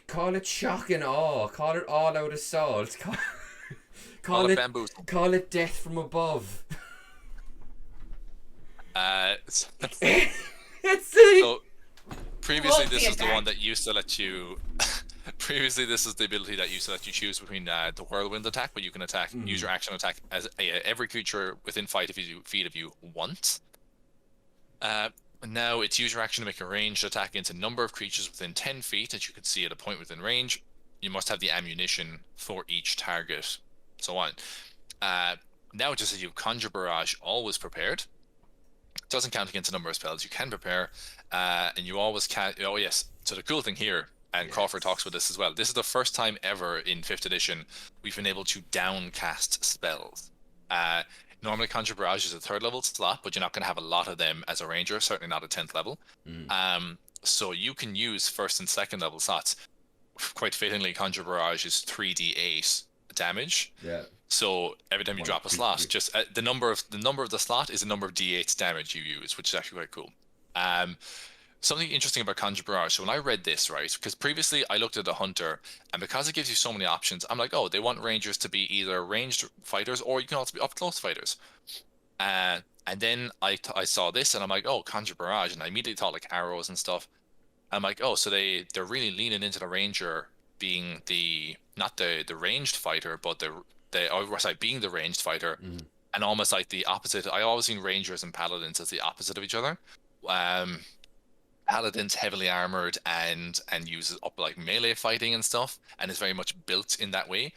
B: Call it shock and awe. Call it all out assault. Call it
A: bamboozle.
B: Call it death from above.
A: It's
B: so
A: previously this is the one that used to let you. Previously, this is the ability that used to let you choose between the Whirlwind Attack, where you can attack, use your action attack as every creature within feet of you once. Now it's use your action to make a ranged attack into a number of creatures within 10 feet that you can see at a point within range. You must have the ammunition for each target, so on. Now it just says you have Conjure Barrage always prepared. It doesn't count against the number of spells you can prepare, and you always can. Oh yes. So the cool thing here, and Crawford talks about this as well. This is the first time ever in 5th edition we've been able to downcast spells. Normally, Conjure Barrage is a 3rd level slot, but you're not going to have a lot of them as a ranger, certainly not a 10th level. So you can use 1st and 2nd level slots. Quite fittingly, Conjure Barrage is 3d8 damage.
B: Yeah.
A: So every time you drop a slot, just the number of the slot is the number of d8 damage you use, which is actually quite cool. Something interesting about Conjure Barrage. So when I read this, right, because previously I looked at the Hunter, and because it gives you so many options, I'm like, oh, they want Rangers to be either ranged fighters or you can also be up close fighters. And then I saw this, and I'm like, oh, Conjure Barrage, and I immediately thought like arrows and stuff. I'm like, oh, so they're really leaning into the Ranger being not the ranged fighter, but being the ranged fighter, and almost like the opposite. I always seen Rangers and Paladins as the opposite of each other. Paladin's heavily armored and uses up like melee fighting and stuff, and is very much built in that way.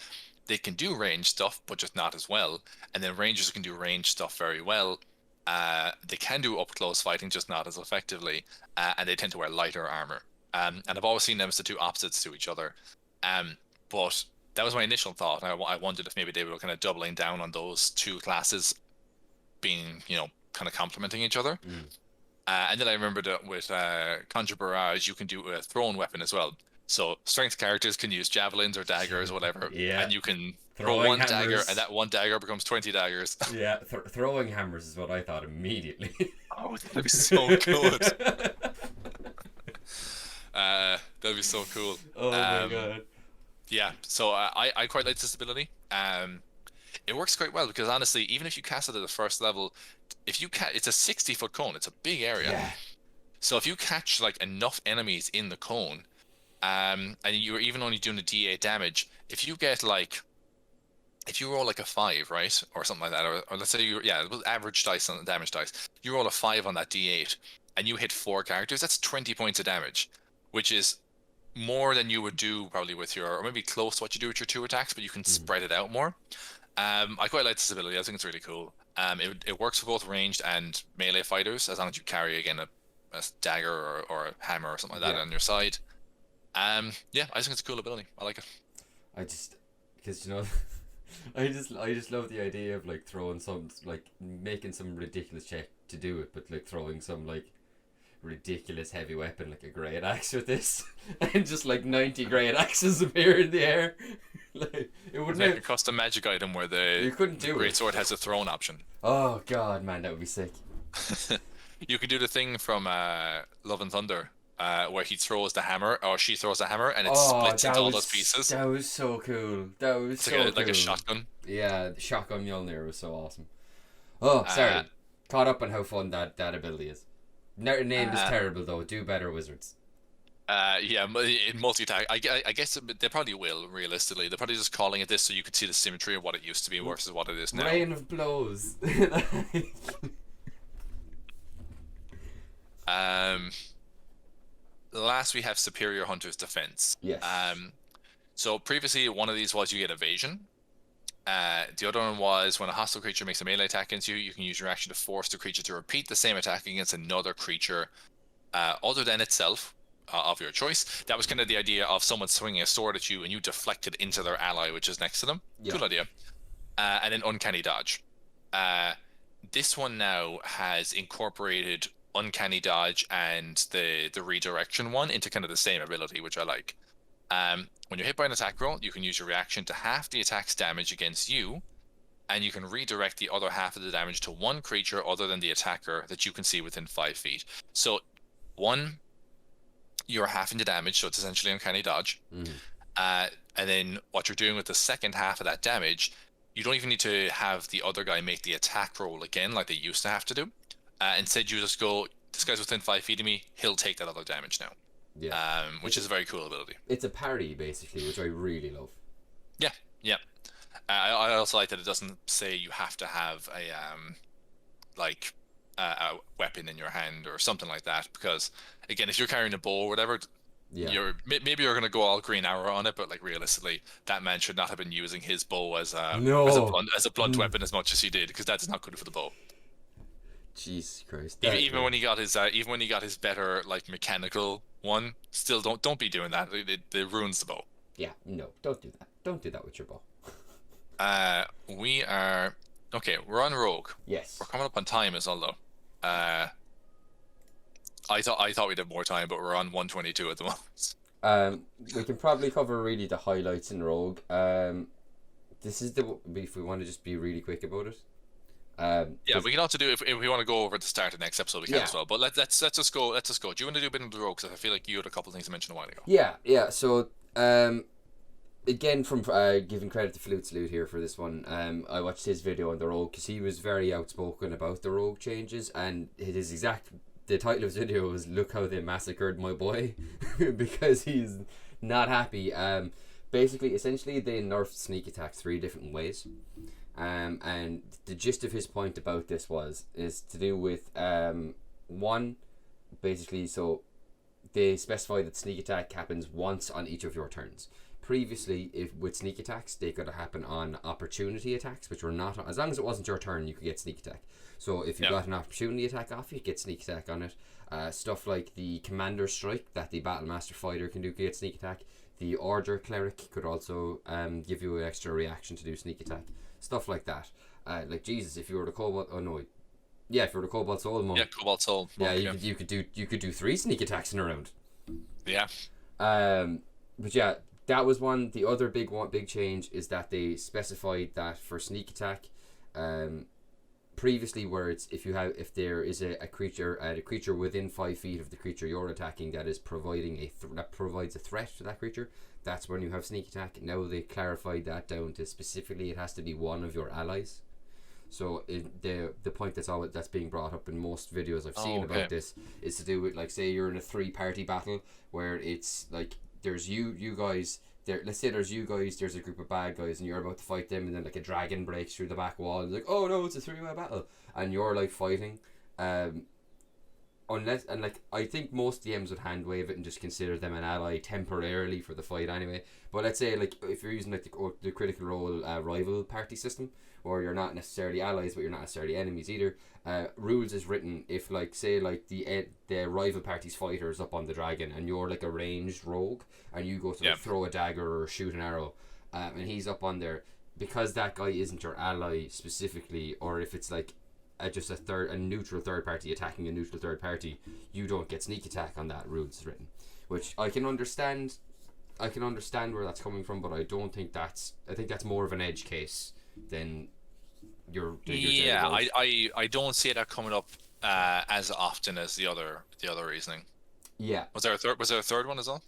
A: They can do ranged stuff, but just not as well. And then Rangers can do ranged stuff very well. They can do up close fighting, just not as effectively. And they tend to wear lighter armor. And I've always seen them as the two opposites to each other. But that was my initial thought. I wondered if maybe they were kind of doubling down on those two classes being, kind of complementing each other. And then I remembered that with Conjure Barrage, you can do a thrown weapon as well. So strength characters can use javelins or daggers or whatever. Yeah. And you can throw one hammers. Dagger, and that one dagger becomes 20 daggers.
B: Yeah, throwing hammers is what I thought immediately.
A: Oh, that'd be so good. That'd be so cool.
B: Oh my god.
A: Yeah, so I quite like this ability. It works quite well because honestly, even if you cast it at the 1st level, it's a 60-foot cone. It's a big area.
B: Yeah.
A: So if you catch like enough enemies in the cone, and you're even only doing a d8 damage, if you roll like a 5, right, or something like that, or let's say average dice on the damage dice, you roll a 5 on that d8, and you hit 4 characters, that's 20 points of damage, which is more than you would do probably with or maybe close to what you do with your 2 attacks, but you can spread it out more. I quite like this ability. I think it's really cool. It works for both ranged and melee fighters, as long as you carry, again, a dagger or a hammer or something like that
B: Yeah.
A: on your side. Yeah, I think it's a cool ability. I like it.
B: I just, because I just love the idea of like throwing some, like making some ridiculous check to do it, but like throwing some like ridiculous heavy weapon like a great axe with this, and just like 90 great axes appear in the air. Like it would
A: Make
B: never.
A: a custom magic item where
B: You couldn't
A: the
B: do it.
A: greatsword has a thrown option.
B: Oh god, man, that would be sick.
A: You could do the thing from Love and Thunder, where he throws the hammer, or she throws the hammer, and it
B: Oh,
A: splits
B: that
A: into all
B: was
A: those pieces.
B: that was so cool. That was
A: It's
B: so
A: like
B: cool.
A: like a shotgun.
B: Yeah, the shotgun Mjolnir was so awesome. Oh, sorry. Caught up on how fun that ability is. Name is terrible though. Do better, wizards.
A: Yeah, in multi-attack, I guess they probably will, realistically. They're probably just calling it this so you could see the symmetry of what it used to be versus what it is now.
B: Rain of blows.
A: Last we have Superior Hunter's Defense.
B: Yes.
A: So previously one of these was you get evasion. The other one was when a hostile creature makes a melee attack against you, you can use your action to force the creature to repeat the same attack against another creature other than itself. Of your choice. That was kind of the idea of someone swinging a sword at you and you deflect it into their ally, which is next to them.
B: Yeah.
A: Cool idea. And then Uncanny Dodge. This one now has incorporated Uncanny Dodge and the redirection one into kind of the same ability, which I like. When you're hit by an attack roll, you can use your reaction to half the attack's damage against you, and you can redirect the other half of the damage to one creature other than the attacker that you can see within 5 feet. So, one, you're halving the damage, so it's essentially Uncanny Dodge. And then what you're doing with the second half of that damage, you don't even need to have the other guy make the attack roll again like they used to have to do. Instead, you just go, this guy's within 5 feet of me, he'll take that other damage now.
B: Yeah.
A: Which is a very cool ability.
B: It's a parry, basically, which I really love.
A: Yeah, yeah. I also like that it doesn't say you have to have a weapon in your hand or something like that, because again, if you're carrying a bow or whatever,
B: Yeah.
A: maybe you're gonna go all green arrow on it, but like realistically, that man should not have been using his bow as a blunt weapon as much as he did, because that's not good for the bow.
B: Jesus Christ.
A: Even when he got his better like mechanical one, still don't be doing that. It ruins the bow.
B: Yeah, no, don't do that. Don't do that with your bow.
A: We are okay. We're on rogue.
B: Yes.
A: We're coming up on time as well, though. I thought we'd have more time, but we're on 122 at the moment.
B: We can probably cover really the highlights in rogue. This is if we want to just be really quick about it.
A: Yeah, we can also do if we want to go over at the start of the next episode, we can as well. But let's just go. Let's just go. Do you want to do a bit of the rogue? Because I feel like you had a couple of things to mention a while ago.
B: Yeah. So, again, from giving credit to Flute Salute here for this one. I watched his video on the rogue because he was very outspoken about the rogue changes, and the title of his video was "Look How They Massacred My Boy," because he's not happy. Basically, essentially, they nerfed sneak attack 3 different ways. And the gist of his point about this is to do with one, basically, so they specify that sneak attack happens once on each of your turns. Previously, with sneak attacks, they could happen on opportunity attacks, which were not, as long as it wasn't your turn, you could get sneak attack. So if you got an opportunity attack off, you get sneak attack on it. Stuff like the Commander Strike that the Battlemaster Fighter can do, could get sneak attack. The Order Cleric could also give you an extra reaction to do sneak attack. Stuff like that. Like Jesus, if you were the Cobalt, if you were the Cobalt Soul Monk.
A: Yeah, Cobalt Soul.
B: Monk, you could do 3 sneak attacks in a round.
A: Yeah.
B: But yeah, that was one. The other big change is that they specified that for sneak attack, previously where it's if there is a creature within 5 feet of the creature you're attacking that is providing that provides a threat to that creature, that's when you have sneak attack. Now they clarified that down to specifically it has to be one of your allies. So the point that's being brought up in most videos I've seen about this is to do with, like, say you're in a 3-party battle where it's like there's you guys there. Let's say there's you guys, there's a group of bad guys, and you're about to fight them, and then like a dragon breaks through the back wall, and it's like, oh no, it's a 3-way battle, and you're like fighting. unless, and like I think most DMs would hand wave it and just consider them an ally temporarily for the fight anyway. But let's say like if you're using like the critical role rival party system, or you're not necessarily allies but you're not necessarily enemies either. Rules is written if like say like the rival party's fighter is up on the dragon and you're like a ranged rogue and you go to like, throw a dagger or shoot an arrow, and he's up on there, because that guy isn't your ally specifically, or if it's like just a neutral third party attacking a neutral third party, you don't get sneak attack on that. Rules is written, which I can understand where that's coming from, but I don't think I think that's more of an edge case than your
A: yeah. I don't see that coming up as often as the other reasoning.
B: Yeah.
A: Was there a third one as well?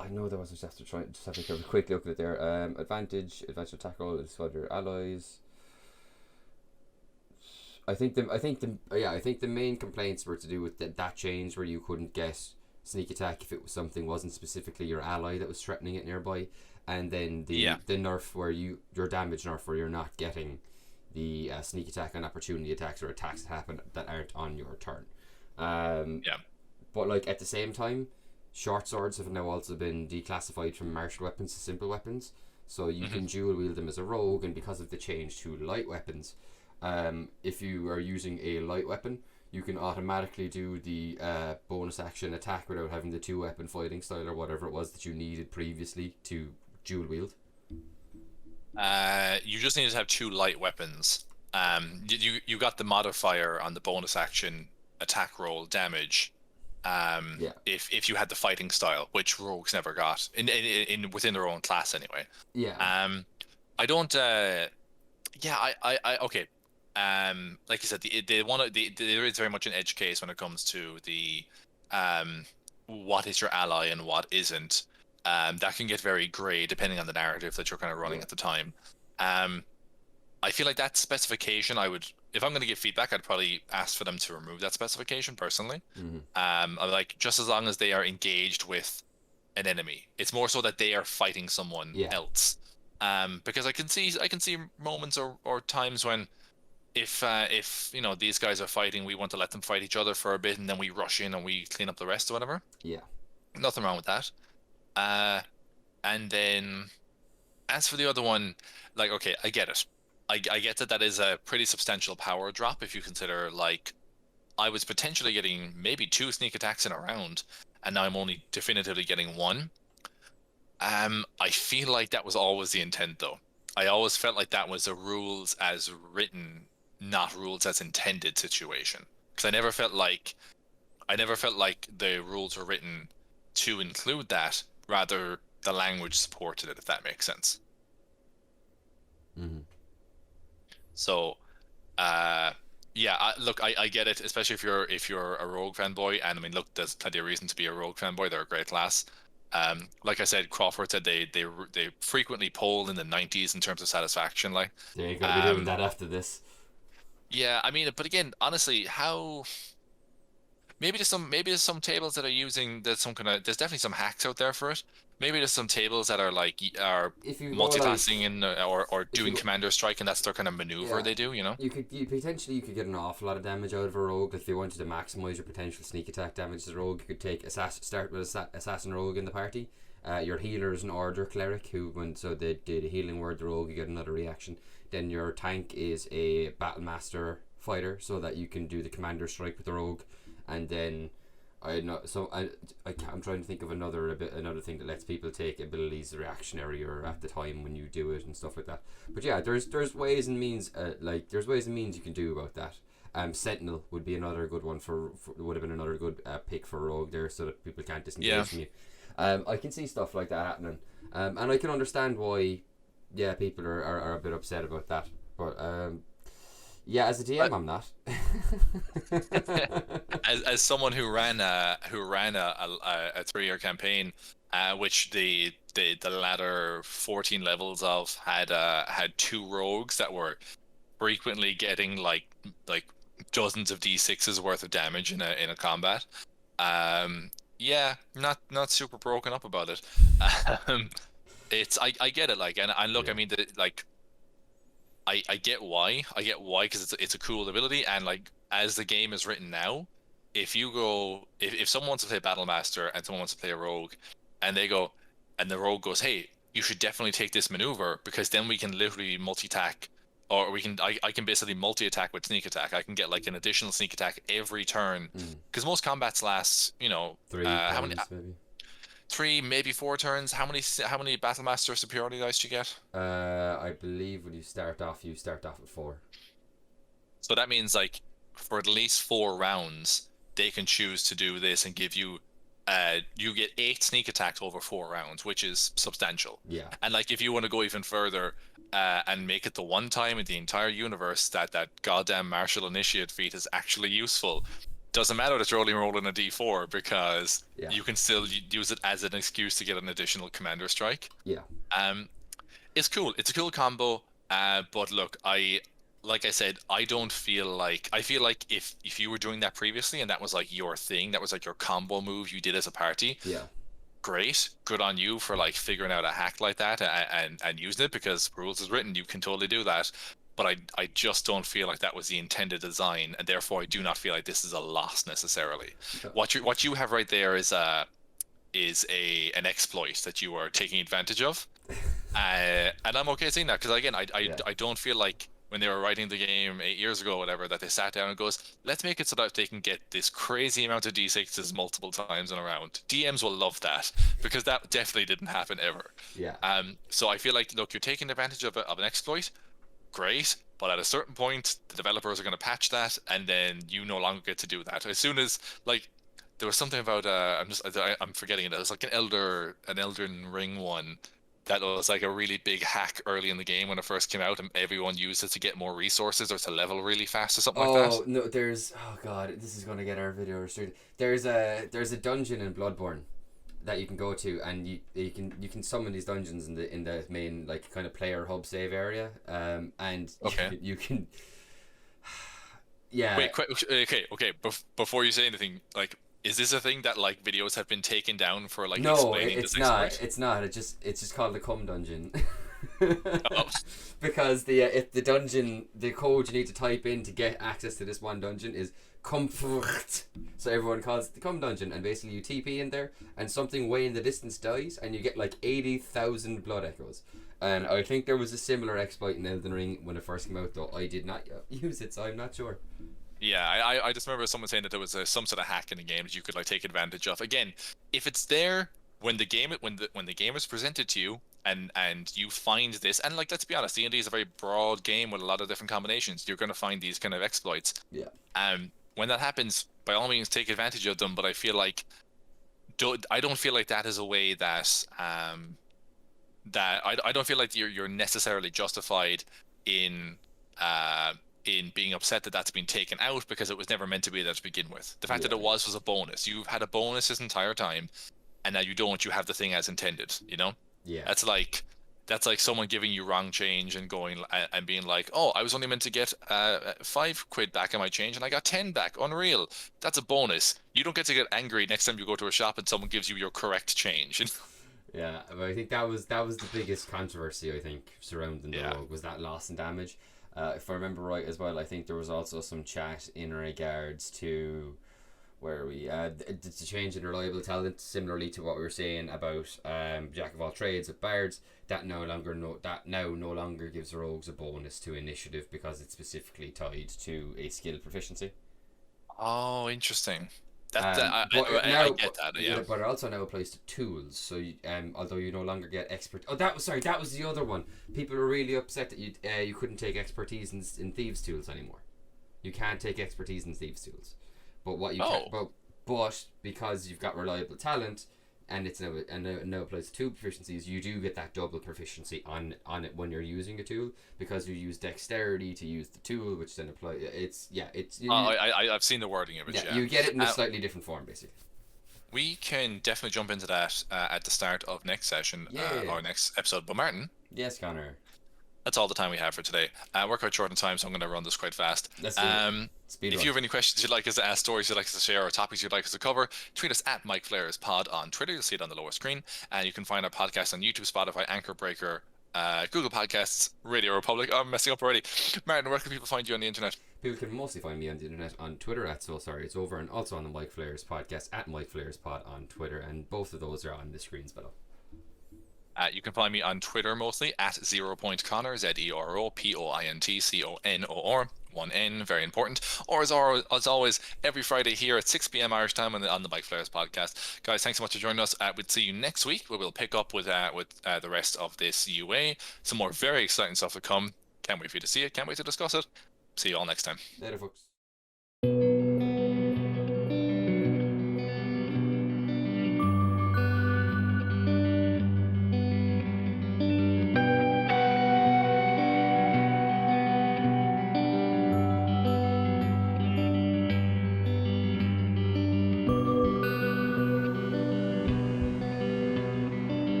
B: I know there was. Just have to have a quick look at it there. Advantage attack roll is for your allies. I think the main complaints were to do with that change where you couldn't get sneak attack if it was something wasn't specifically your ally that was threatening it nearby, and then the nerf where your damage nerf where you're not getting the sneak attack on opportunity attacks or attacks that happen that aren't on your turn. But like at the same time, short swords have now also been declassified from martial weapons to simple weapons, so you can dual wield them as a rogue, and because of the change to light weapons, if you are using a light weapon, you can automatically do the bonus action attack without having the 2-weapon fighting style or whatever it was that you needed previously to dual wield.
A: You just need to have 2 light weapons. You got the modifier on the bonus action attack roll damage. If you had the fighting style, which rogues never got in within their own class anyway. I don't. Okay. Like you said, there is very much an edge case when it comes to the what is your ally and what isn't. That can get very grey depending on the narrative that you're kind of running at the time. I feel like that specification, if I'm going to give feedback, I'd probably ask for them to remove that specification personally. I'm like, just as long as they are engaged with an enemy, it's more so that they are fighting someone else. Because I can see moments or times when if these guys are fighting, we want to let them fight each other for a bit, and then we rush in and we clean up the rest or whatever. Nothing wrong with that. And then as for the other one, like, okay, I get it. I get that is a pretty substantial power drop if you consider, like, I was potentially getting maybe 2 sneak attacks in a round, and now I'm only definitively getting 1. I feel like that was always the intent, though. I always felt like that was a rules as written, not rules as intended situation. Because I never felt like the rules were written to include that. Rather, the language supported it, if that makes sense. So, I get it, especially if you're a rogue fanboy. And I mean, look, there's plenty of reason to be a rogue fanboy. They're a great class. Like I said, Crawford said they frequently poll in the 90s in terms of satisfaction. Like,
B: yeah, you're gonna be doing that after this.
A: Yeah, I mean, but again, honestly, how? Maybe there's some tables that are using there's definitely some hacks out there for it. Maybe there's some tables that are multitasking or doing commander strike, and that's their kind of maneuver they do.
B: You could get an awful lot of damage out of a rogue if you wanted to maximize your potential sneak attack damage to the rogue. You could take start with assassin rogue in the party. Your healer is an order cleric they did a healing word the rogue, you get another reaction. Then your tank is a battle master fighter, so that you can do the commander strike with the rogue. And then I'm trying to think of another thing that lets people take abilities reactionary or at the time when you do it and stuff like that. But yeah, there's ways and means you can do about that. Sentinel would be another good one would have been another good pick for rogue there, so that people can't disengage from you. I can see stuff like that happening, and I can understand why people are a bit upset about that, but as a DM, I'm not.
A: as someone who ran a 3-year campaign, which the latter 14 levels of had 2 rogues that were frequently getting like dozens of d6s worth of damage in a combat. Not super broken up about it. I get it, like, and look, I mean, I get why, because it's a cool ability, and like as the game is written now, if someone wants to play Battle Master and someone wants to play a rogue, and they go, and the rogue goes, hey, you should definitely take this maneuver because then we can literally multi-attack, or I can basically multi-attack with sneak attack. I can get like an additional sneak attack every turn because most combats last,
B: 3
A: how many?
B: turns maybe.
A: 3, maybe 4 turns. How many Battle Master superiority dice do you get?
B: I believe when you start off with 4.
A: So that means like for at least 4 rounds, they can choose to do this and give you you get 8 sneak attacks over 4 rounds, which is substantial.
B: Yeah.
A: And like if you want to go even further and make it the one time in the entire universe that goddamn martial initiate feat is actually useful, doesn't matter that you're only rolling a d4 because you can still use it as an excuse to get an additional commander strike.
B: Yeah.
A: It's cool. It's a cool combo. But look, like I said, I feel like if you were doing that previously and that was like your thing, that was like your combo move you did as a party.
B: Yeah.
A: Great, good on you for like figuring out a hack like that and using it, because rules is written, you can totally do that. But I just don't feel like that was the intended design, and therefore I do not feel like this is a loss necessarily.
B: Okay.
A: What you have right there is an exploit that you are taking advantage of, and I'm okay seeing that because again I don't feel like when they were writing the game 8 years ago or whatever that they sat down and goes, let's make it so that they can get this crazy amount of d6s multiple times in a round. DMs will love that because that definitely didn't happen ever.
B: Yeah.
A: So I feel like, look, you're taking advantage of an exploit. Great, but at a certain point the developers are going to patch that and then you no longer get to do that. As soon as, like, there was something about I'm forgetting it. It was like an Elden Ring one that was like a really big hack early in the game when it first came out, and everyone used it to get more resources or to level really fast or something like that.
B: Oh no, oh god, this is gonna get our video restricted. There's a dungeon in Bloodborne that you can go to, and you can summon these dungeons in the main like kind of player hub save area, and
A: Okay.
B: you can yeah.
A: Wait, okay. Before you say anything, like, is this a thing that like videos have been taken down for like
B: No,
A: explaining
B: it's
A: this
B: not.
A: exploit?
B: It's not. It's just called the cum dungeon.
A: Oh.
B: Because if the dungeon, the code you need to type in to get access to this one dungeon is comfort. So everyone calls it the cum dungeon, and basically you TP in there, and something way in the distance dies, and you get like 80,000 blood echoes. And I think there was a similar exploit in Elden Ring when it first came out, though I did not use it, so I'm not sure.
A: Yeah, I just remember someone saying that there was some sort of hack in the game that you could like take advantage of. Again, if it's there when the game is presented to you and you find this, and like, let's be honest, D&D is a very broad game with a lot of different combinations. You're going to find these kind of exploits.
B: Yeah.
A: When that happens, by all means take advantage of them, but I feel like I don't feel like that is a way that I don't feel like you're necessarily justified in being upset that that's been taken out, because it was never meant to be there to begin with. The fact that it was a bonus. You've had a bonus this entire time, and now you have the thing as intended,
B: Yeah.
A: That's like someone giving you wrong change and going and being like, oh, I was only meant to get £5 back on my change and I got 10 back. Unreal. That's a bonus. You don't get to get angry next time you go to a shop and someone gives you your correct change.
B: Yeah, but I think that was the biggest controversy, I think, surrounding the rogue, was that loss and damage. If I remember right as well, I think there was also some chat in regards to where we the change in reliable talent, similarly to what we were saying about Jack of all trades with bards, that now no longer gives rogues a bonus to initiative because it's specifically tied to a skill proficiency.
A: Oh, interesting.
B: But
A: I get that. Yeah.
B: But it also now applies to tools. So, although you no longer get expert. Oh, that was the other one. People were really upset that you couldn't take expertise in thieves' tools anymore. You can't take expertise in thieves' tools, but what you can, but because you've got reliable talent, and it's now applies to 2 proficiencies, you do get that double proficiency on it when you're using a tool, because you use dexterity to use the tool, which then apply. I've
A: seen the wording of it. Yeah,
B: you get it in a slightly different form, basically.
A: We can definitely jump into that at the start of next session or next episode. But Martin,
B: yes, Connor,
A: that's all the time we have for today. We're quite short on time, so I'm going to run this quite fast.
B: Let's do it.
A: If you have any questions you'd like us to ask, stories you'd like us to share, or topics you'd like us to cover, tweet us at Micflayers Pod on Twitter. You'll see it on the lower screen. And you can find our podcast on YouTube, Spotify, Anchor Breaker, Google Podcasts, Radio Republic. I'm messing up already. Martin, where can people find you on the internet?
B: People can mostly find me on the internet on Twitter at So Sorry It's Over, and also on the Micflayers podcast at Micflayerspod on Twitter, and both of those are on the screens below.
A: You can find me on Twitter mostly at 0.Connor, ZeroPointConor, 1N, very important. Or as always, every Friday here at 6 p.m. Irish time on the Micflayers podcast. Guys, thanks so much for joining us. We'll see you next week, where we'll pick up with the rest of this UA. Some more very exciting stuff to come. Can't wait for you to see it. Can't wait to discuss it. See you all next time.
B: Later, folks.